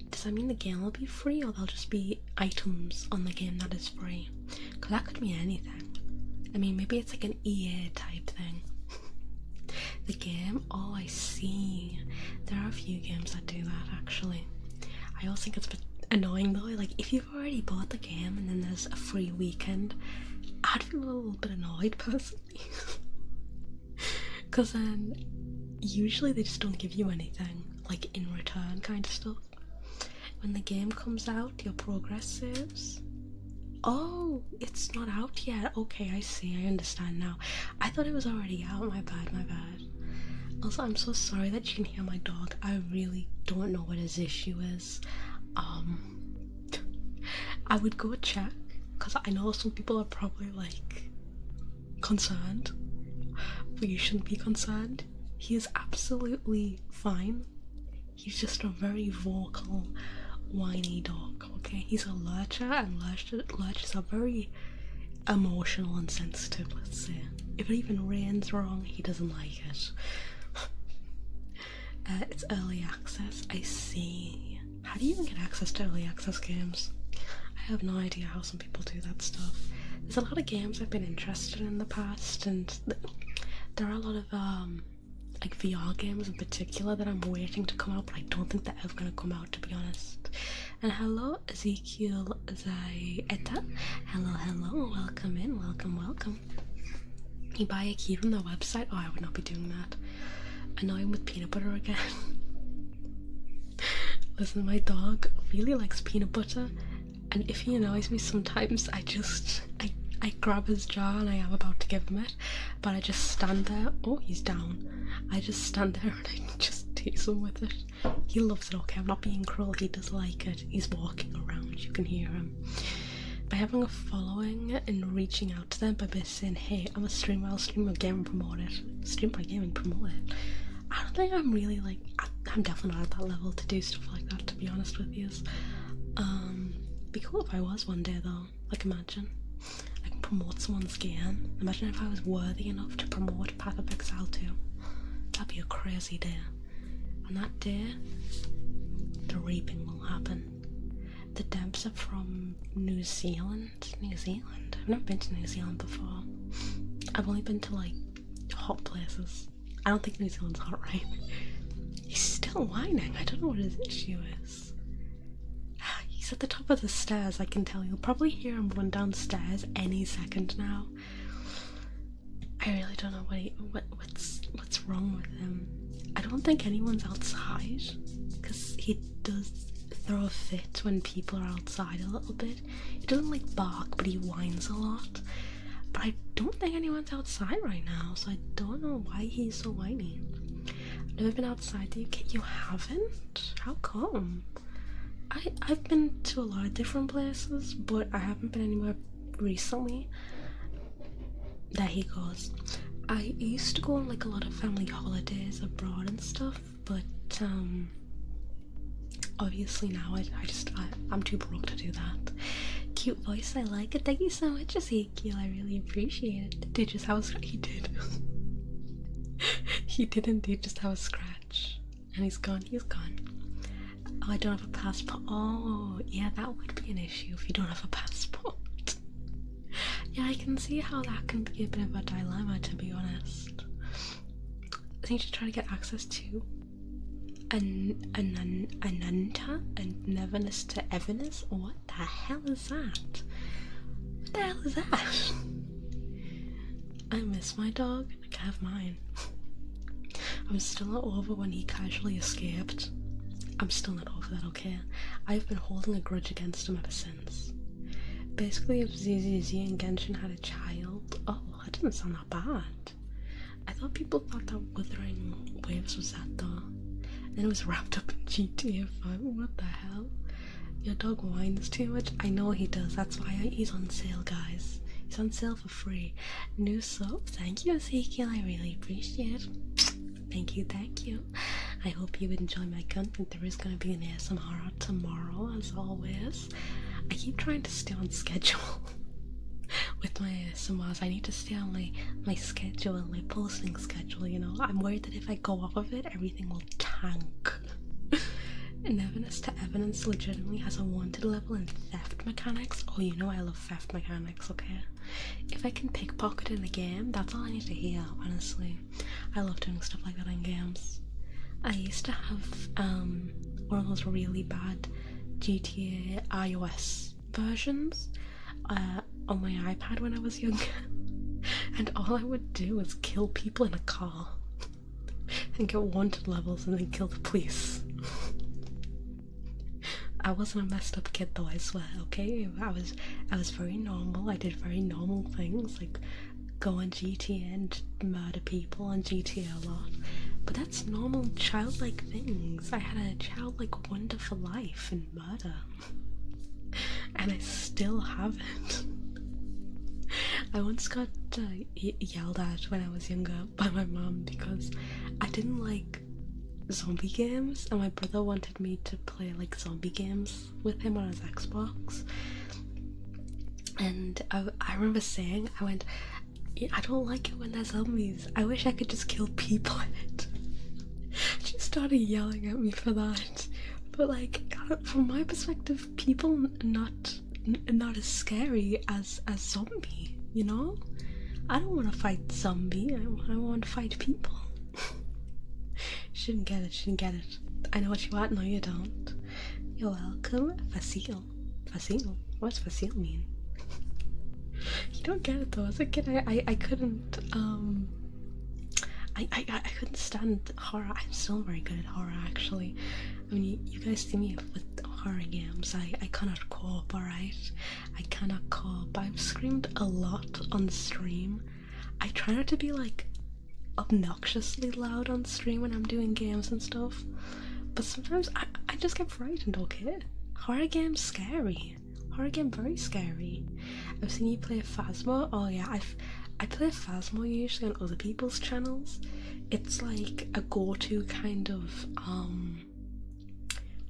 Does that mean the game will be free, or there'll just be items on the game that is free? Because that could be anything. I mean, maybe it's like an EA type thing. The game? Oh, I see. There are a few games that do that, actually. I also think it's a bit annoying though, like if you've already bought the game and then there's a free weekend, I'd feel a little bit annoyed personally. Because then usually they just don't give you anything, like in return kind of stuff. When the game comes out, your progress saves. Oh, it's not out yet. Okay, I see, I understand now. I thought it was already out. My bad. Also, I'm so sorry that you can hear my dog. I really don't know what his issue is. I would go check, because I know some people are probably like concerned, but you shouldn't be concerned. He is absolutely fine. He's just a very vocal, whiny dog, okay? He's a lurcher, and lurchers are very emotional and sensitive, let's say. If it even rains wrong, he doesn't like it. It's early access, I see. How do you even get access to early access games? I have no idea how some people do that stuff. There's a lot of games I've been interested in the past, and there are a lot of like VR games in particular that I'm waiting to come out, but I don't think they're ever going to come out, to be honest. And hello, Ezekiel Zayeta. Hello, welcome in, welcome. You buy a key from their website? Oh, I would not be doing that. Annoying with peanut butter again. Listen, my dog really likes peanut butter, and if he annoys me sometimes, I grab his jar and I am about to give him it, but I just stand there. Oh, he's down. I just stand there and I just tease him with it. He loves it, okay? I'm not being cruel, he does like it. He's walking around, you can hear him. By having a following and reaching out to them by saying, hey, I'm a streamer, I'll stream a game and promote it. Stream my game and promote it. I don't think I'm really like, I'm definitely not at that level to do stuff like that, to be honest with you. Be cool if I was one day though, like imagine. I can promote someone's game. Imagine if I was worthy enough to promote Path of Exile 2. That'd be a crazy day. On that day, the reaping will happen. The devs are from New Zealand. I've never been to New Zealand before. I've only been to like hot places. I don't think New Zealand's hot, right? He's still whining. I don't know what his issue is. He's at the top of the stairs, I can tell. You'll probably hear him run downstairs any second now. I really don't know what's wrong with him. I don't think anyone's outside, because he does throw a fit when people are outside a little bit. He doesn't like bark, but he whines a lot. But I don't think anyone's outside right now, so I don't know why he's so whiny. I've never been outside the UK. You haven't? How come? I've been to a lot of different places, but I haven't been anywhere recently. There he goes. I used to go on like a lot of family holidays abroad and stuff, but obviously now I'm too broke to do that. Cute voice, I like it. Thank you so much, Ezekiel. I really appreciate it. Did just have a scratch? He did. He did indeed just have a scratch. And he's gone. He's gone. Oh, I don't have a passport. Oh, yeah, that would be an issue if you don't have a passport. Yeah, I can see how that can be a bit of a dilemma, to be honest. I think you should try to get access to Ananta and Neverness to Everness. What the hell is that? What the hell is that? I miss my dog. I can have mine. I'm still not over when he casually escaped. I'm still not over that, okay? I've been holding a grudge against him ever since. Basically, if ZZZ and Genshin had a child. Oh, that didn't sound that bad. I thought people thought that Wuthering Waves was that though. And it was wrapped up in GTA 5. What the hell? Your dog whines too much? I know he does. That's why he's on sale, guys. He's on sale for free. New sub. Thank you, Ezekiel. I really appreciate it. Thank you, thank you. I hope you enjoy my content. There is going to be an ASMR tomorrow, as always. I keep trying to stay on schedule with my ASMRs. I need to stay on my schedule, my posting schedule, you know. I'm worried that if I go off of it, everything will tank. Neverness to Evidence legitimately has a wanted level in theft mechanics. Oh, you know I love theft mechanics, okay? If I can pickpocket in a game, that's all I need to hear, honestly. I love doing stuff like that in games. I used to have one of those really bad GTA iOS versions on my iPad when I was younger. And all I would do was kill people in a car and get wanted levels and then kill the police. I wasn't a messed up kid though, I swear, okay? I was very normal. I did very normal things like go on GTA and murder people on GTA a lot. But that's normal childlike things. I had a childlike wonderful life in murder. And I still have it. I once got yelled at when I was younger by my mum because I didn't like zombie games, and my brother wanted me to play like zombie games with him on his Xbox. And I remember saying, I went, I don't like it when there's zombies. I wish I could just kill people in it. She started yelling at me for that. But like, from my perspective, people not as scary as zombie, you know? I don't want to fight zombie, I want to fight people. Shouldn't get it. I know what you want, no you don't. You're welcome. Facile. What's facile mean? You don't get it though. As a kid, I couldn't, I couldn't stand horror. I'm still very good at horror, actually. I mean, you guys see me with horror games. I cannot cope, alright? I cannot cope. I've screamed a lot on stream. I try not to be like obnoxiously loud on stream when I'm doing games and stuff, but sometimes I just get frightened, okay? Horror game's scary. Horror game very scary. I've seen you play Phasmo. Oh yeah, I play Phasmo usually on other people's channels. It's like a go-to kind of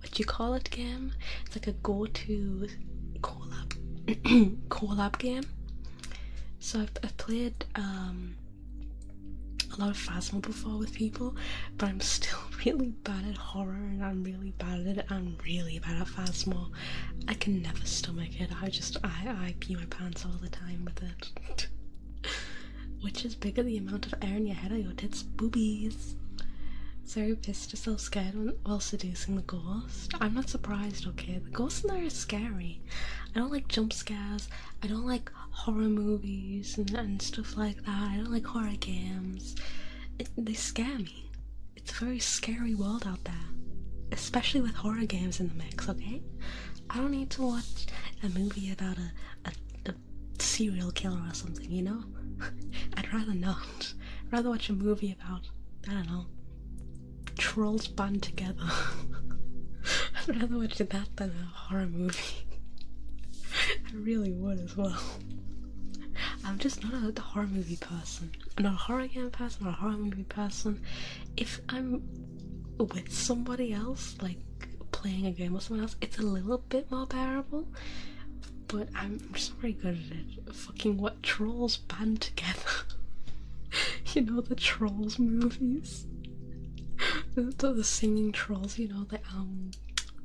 what do you call it game? It's like a go-to collab collab game So I've played a lot of Phasmo before with people, but I'm still really bad at horror, and I'm really bad at it. I'm really bad at Phasmo. I can never stomach it. I pee my pants all the time with it. Which is bigger, the amount of air in your head or your tits? Boobies. Sarah pissed herself scared while seducing the ghost. I'm not surprised, okay? The ghosts in there are scary. I don't like jump scares. I don't like horror movies and stuff like that. I don't like horror games. They scare me. It's a very scary world out there. Especially with horror games in the mix, okay? I don't need to watch a movie about a serial killer or something, you know? I'd rather not. I'd rather watch a movie about, I don't know, trolls band together. I'd rather watch that than a horror movie. I really would as well. I'm just not a horror movie person. I'm not a horror game person, not a horror movie person. If I'm with somebody else, like playing a game with someone else, it's a little bit more bearable. But I'm just not very good at it. Fucking what trolls band together. You know, the Trolls movies? The singing trolls, you know, the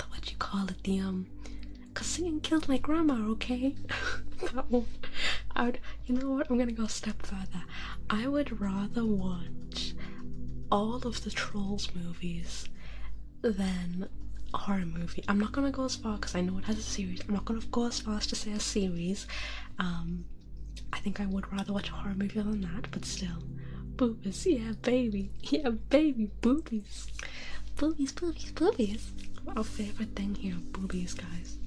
what you call it, cause singing killed my grandma, okay? That one. You know what, I'm gonna go a step further. I would rather watch all of the Trolls movies than a horror movie. I'm not gonna go as far because I know it has a series. I'm not gonna go as far as to say a series. I think I would rather watch a horror movie than that, but still. Boobies, yeah baby, boobies. Boobies. Our favourite thing here, boobies, guys.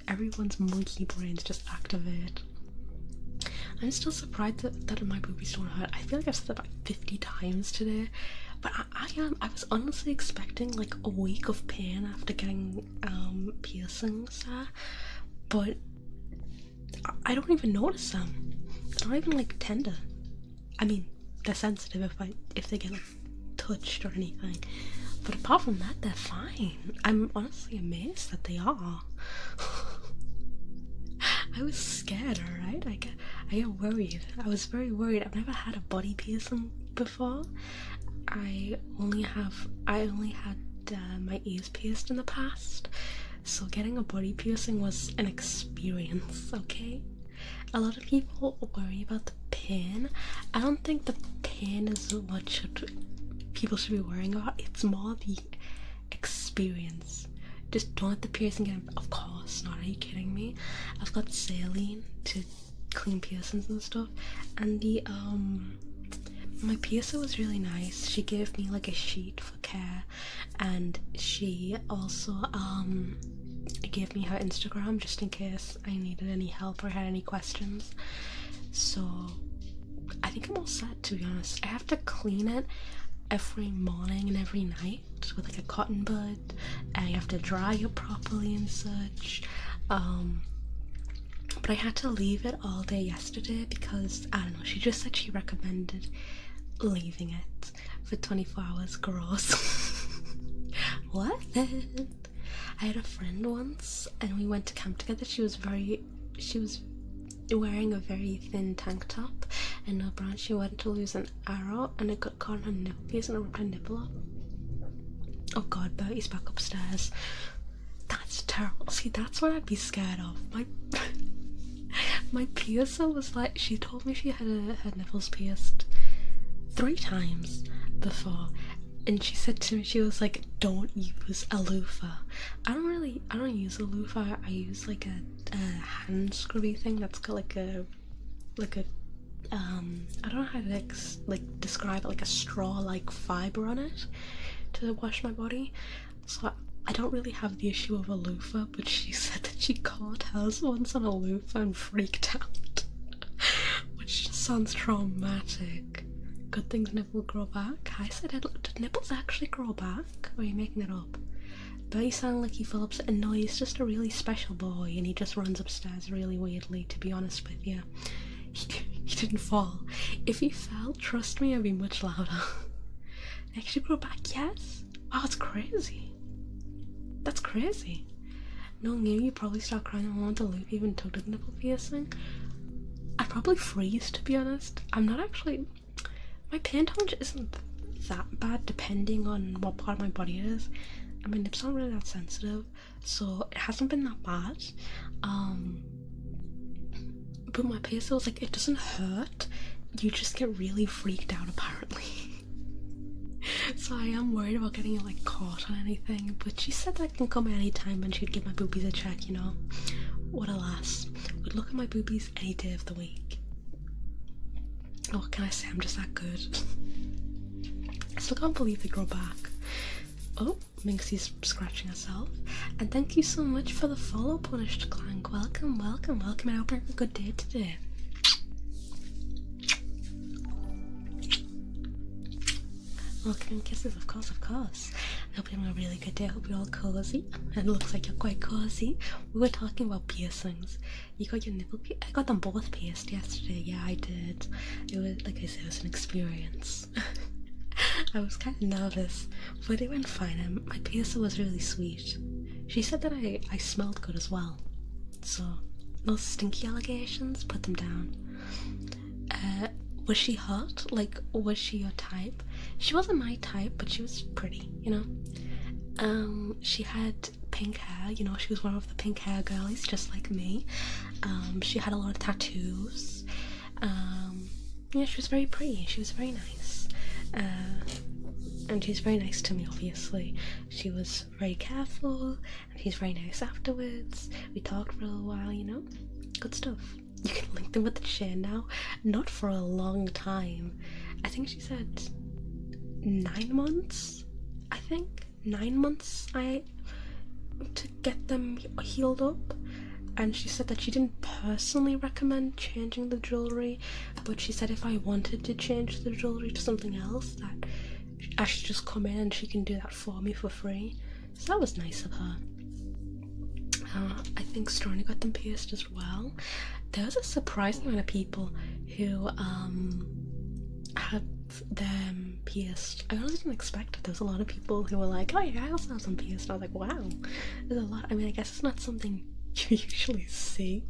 Everyone's monkey brains just activate. I'm still surprised that my boobies don't hurt. I feel like I've said that about 50 times today, but I was honestly expecting like a week of pain after getting piercings there, but I don't even notice them. They're not even like tender. I mean, they're sensitive if they get like touched or anything, but apart from that, they're fine. I'm honestly amazed that they are. I was scared, alright? I get worried. I was very worried. I've never had a body piercing before. I only had my ears pierced in the past, so getting a body piercing was an experience, okay? A lot of people worry about the pain. I don't think the pain is what people should be worrying about. It's more the experience. Just don't let the piercing get in. Of course not, are you kidding me? I've got saline to clean piercings and stuff, and my piercer was really nice. She gave me like a sheet for care, and she also gave me her Instagram just in case I needed any help or had any questions. So I think I'm all set, to be honest. I have to clean it every morning and every night with like a cotton bud, and you have to dry it properly and such. But I had to leave it all day yesterday because, I don't know, she just said she recommended leaving it for 24 hours. Gross. What? I had a friend once and we went to camp together. She was wearing a very thin tank top and no bra. She went to lose an arrow and it got caught on her nipple piece and it ripped her nipple up. Oh god, Bertie's back upstairs. That's terrible. See, that's what I'd be scared of. My piercer was like, she told me she had her nipples pierced 3 times before, and she said to me, she was like, don't use a loofah. I don't use a loofah. I use like a hand scrubby thing that's got like a I don't know how to describe it, like a straw like fibre on it to wash my body. So I don't really have the issue of a loofah, but she said that she caught hers once on a loofah and freaked out. Which just sounds traumatic. Good things nipple grow back. I said, did nipples actually grow back? Or are you making it up? But you sound like he fell upstairs. No, he's just a really special boy and he just runs upstairs really weirdly, to be honest with you. He didn't fall. If he fell, trust me, I'd be much louder. They actually grow back, yes? Wow, it's crazy. That's crazy. Knowing you probably start crying when I want to loop even tugged at the nipple piercing. I I'd probably freeze, to be honest. I'm not actually, my pain tolerance isn't that bad depending on what part of my body it is. I mean, it's not really that sensitive, so it hasn't been that bad. But my piercing was like, it doesn't hurt, you just get really freaked out apparently. So I am worried about getting it like caught on anything, but she said that can come at any time and she'd give my boobies a check, you know. What a lass. Would look at my boobies any day of the week. Oh, what can I say? I'm just that good. I still can't believe they grow back. Oh, Minxie's scratching herself. And thank you so much for the follow, Punished Clank. Welcome, welcome, welcome. I hope you have a good day today. Welcome and kisses, of course, of course. I hope you're having a really good day. I hope you're all cozy. And it looks like you're quite cozy. We were talking about piercings. You got your nipple I got them both pierced yesterday. Yeah, I did. It was, like I said, it was an experience. I was kind of nervous, but it went fine. My piercer was really sweet. She said that I smelled good as well. So, no stinky allegations, put them down. Was she hot? Like, was she your type? She wasn't my type, but she was pretty, you know? She had pink hair, you know, she was one of the pink hair girlies, just like me. She had a lot of tattoos. Yeah, she was very pretty, she was very nice. And she's very nice to me, obviously. She was very careful, and she's very nice afterwards. We talked for a little while, you know? Good stuff. You can link them with the chain now. Not for a long time. I think she said 9 months? I think 9 months to get them healed up. And she said that she didn't personally recommend changing the jewellery, but she said if I wanted to change the jewellery to something else, that I should just come in and she can do that for me for free. So that was nice of her. I think Stormy got them pierced as well. There was a surprising amount of people who had them pierced. I really didn't expect it. There was a lot of people who were like, oh yeah, I also have some pierced. I was like, wow, there's a lot. I mean, I guess it's not something you usually see.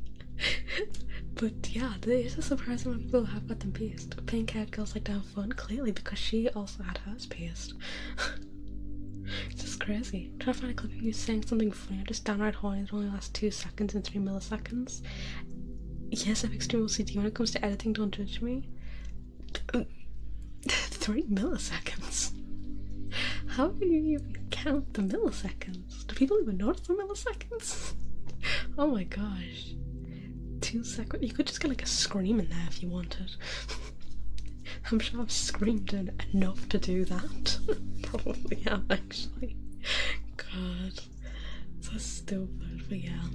But yeah, there is a surprising amount of people who have got them pierced. Pink haired girls like to have fun, clearly, because she also had hers pierced. It's just crazy. I'm trying to find a clip of you saying something funny. I'm just downright horny. It only lasts 2 seconds and 3 milliseconds. Yes, I'm extreme OCD when it comes to editing. Don't judge me. 3 milliseconds? How do you even count the milliseconds? Do people even notice the milliseconds? Oh my gosh. 2 seconds. You could just get like a scream in there if you wanted. I'm sure I've screamed enough to do that. Probably have, actually. God. So stupid, but yeah.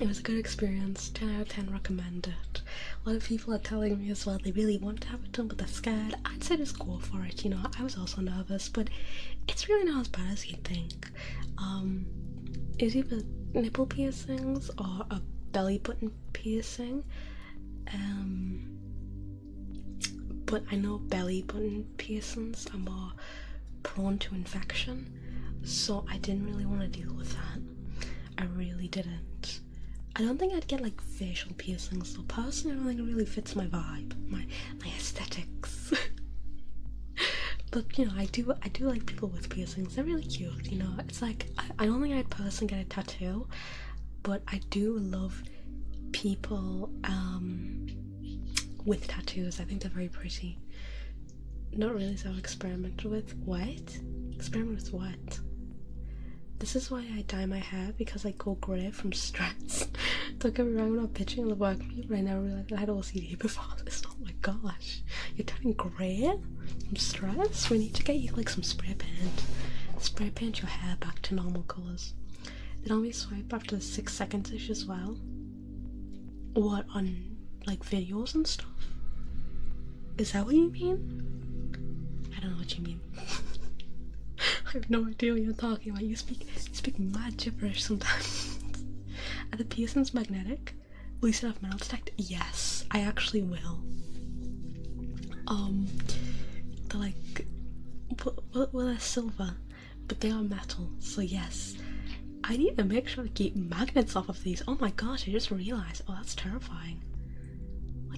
It was a good experience. 10 out of 10 recommend it. A lot of people are telling me as well they really want to have it done but they're scared. I'd say just go for it, you know. I was also nervous, but it's really not as bad as you'd think. It's either nipple piercings or a belly button piercing. But I know belly button piercings are more prone to infection, so I didn't really want to deal with that. I really didn't. I don't think I'd get like facial piercings, so personally I don't think it really fits my vibe, my aesthetics. But you know, I do like people with piercings. They're really cute, you know. It's like I don't think I'd personally get a tattoo, but I do love people with tattoos. I think they're very pretty. Not really so experimental with. What? Experiment with what? This is why I dye my hair, because I go grey from stress. Don't get me wrong, I'm not bitching on the work me, but I never realised I had OCD before this. Oh my gosh. You're turning grey from stress? We need to get you like some spray paint. Spray paint your hair back to normal colours. Then I'll be swipe after 6 seconds-ish as well. What, on like videos and stuff? Is that what you mean? I don't know what you mean. I have no idea what you're talking about. You speak mad gibberish sometimes. Are the piercings magnetic? Will you set off metal detect? Yes, I actually will. They're like, well they're silver, but they are metal, so yes. I need to make sure to keep magnets off of these. Oh my gosh, I just realised. Oh, that's terrifying.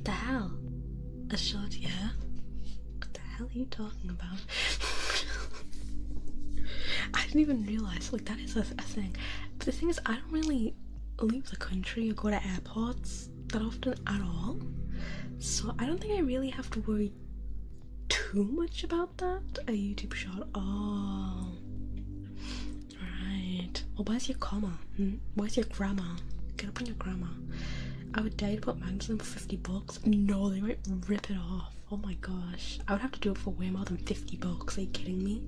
the hell? A short yeah? What the hell are you talking about? I didn't even realise, like, that is a thing. But the thing is, I don't really leave the country or go to airports that often at all. So I don't think I really have to worry too much about that. A YouTube short. Oh. Right. Well, where's your comma? Where's your grammar? Get up on your grammar. I would dare to put mags in for $50. No, they might rip it off. Oh my gosh. I would have to do it for way more than $50. Are you kidding me?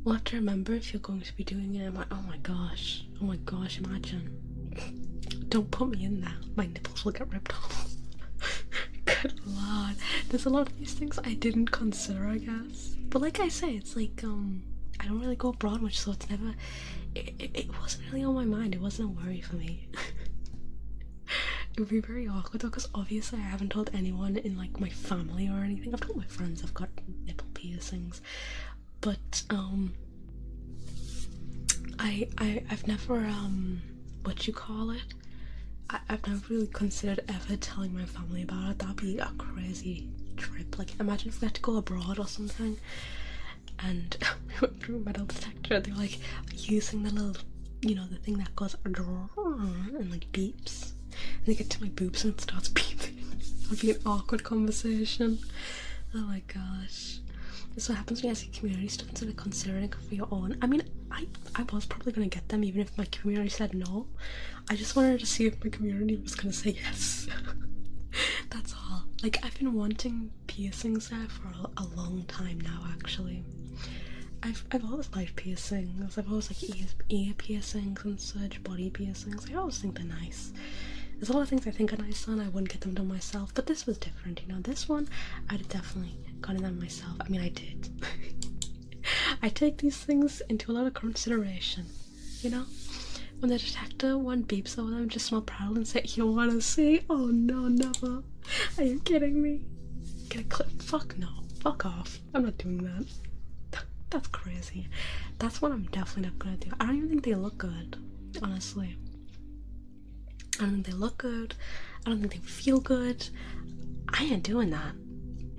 We'll have to remember if you're going to be doing it. I'm like, oh my gosh, imagine. Don't put me in there. My nipples will get ripped off. Good lord. There's a lot of these things I didn't consider, I guess. But like I say, it's like, I don't really go abroad much, so it's never, it wasn't really on my mind. It wasn't a worry for me. It would be very awkward though, because obviously I haven't told anyone in like my family or anything. I've told my friends I've got nipple piercings. But I've never what you call it? I've never really considered ever telling my family about it. That'd be a crazy trip. Like, imagine if we had to go abroad or something and we went through a metal detector. They're like using the little, you know, the thing that goes and like beeps, and they get to my boobs and it starts beeping. That'd be an awkward conversation. Oh my gosh. This is what happens when you ask your community stuff instead of considering it for your own. I mean, I was probably going to get them even if my community said no. I just wanted to see if my community was going to say yes. That's all. Like, I've been wanting piercings there for a long time now, actually. I've always liked piercings. I've always liked ear piercings and such, body piercings. I always think they're nice. There's a lot of things I think are nice and I wouldn't get them done myself, but this was different, you know. This one, I'd have definitely gotten them myself. I mean, I did. I take these things into a lot of consideration, you know. When the detector one beeps over them, just smell proud and say, you want to see? Oh no, never. Are you kidding me? Get a clip? Fuck no. Fuck off. I'm not doing that. That's crazy. That's what I'm definitely not gonna do. I don't even think they look good, honestly. I don't think they look good. I don't think they feel good. I ain't doing that.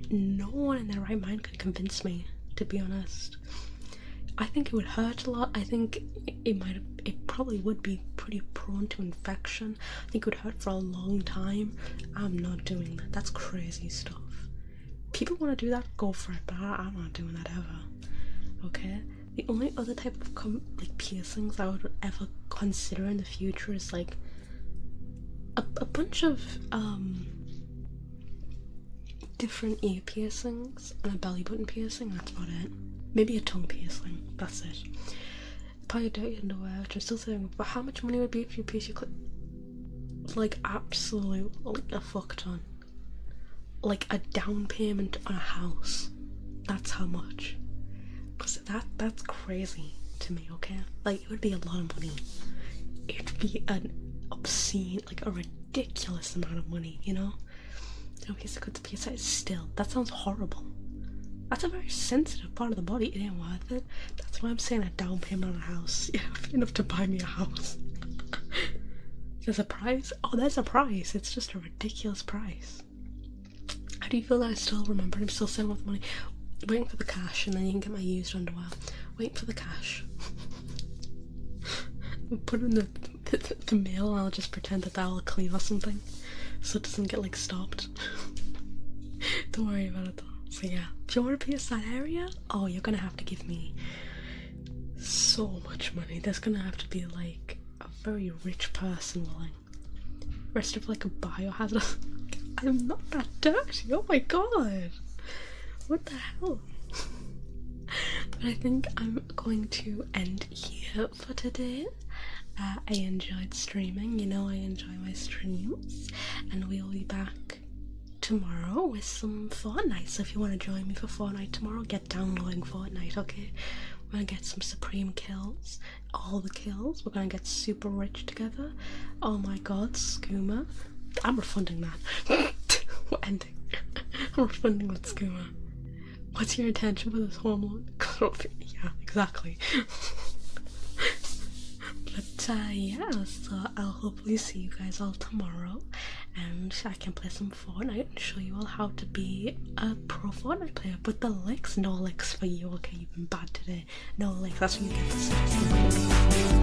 No one in their right mind could convince me, to be honest. I think it would hurt a lot. I think it probably would be pretty prone to infection. I think it would hurt for a long time. I'm not doing that. That's crazy stuff. People want to do that, go for it, but I'm not doing that ever. Okay? The only other type of like piercings I would ever consider in the future is like a bunch of different ear piercings and a belly button piercing. That's about it. Maybe a tongue piercing. That's it. Probably dirty underwear, which I'm still saying. But how much money would it be if you pierce your clit? Like, absolutely a fuck ton. Like a down payment on a house. That's how much. Because that's crazy to me. Okay, like it would be a lot of money. It'd be an obscene, like a ridiculous amount of money, you know? No, here's a good PSI. Still, that sounds horrible. That's a very sensitive part of the body. It ain't worth it. That's why I'm saying a down payment on a house. Yeah, enough to buy me a house. There's a price? Oh, there's a price. It's just a ridiculous price. How do you feel that I still remember? I'm still sending with money. Waiting for the cash, and then you can get my used underwear. Waiting for the cash. Put it in the mail, and I'll just pretend that will clean or something, so it doesn't get like stopped. Don't worry about it though. So yeah, if you want to pierce that area, oh, you're gonna have to give me so much money. There's gonna have to be like a very rich person willing. Rest of like a biohazard. I'm not that dirty. Oh my god. What the hell? But I think I'm going to end here for today. I enjoyed streaming, you know I enjoy my streams, and we'll be back tomorrow with some Fortnite. So if you want to join me for Fortnite tomorrow, get downloading Fortnite, okay? We're gonna get some supreme kills, all the kills. We're gonna get super rich together. Oh my god, skooma. I'm refunding that. We're ending. I'm refunding that skooma. What's your intention with this hormone? Yeah, exactly. But yeah, so I'll hopefully see you guys all tomorrow, and I can play some Fortnite and show you all how to be a pro Fortnite player. But the licks, no licks for you, okay? You've been bad today. No licks, that's when you get the sauce.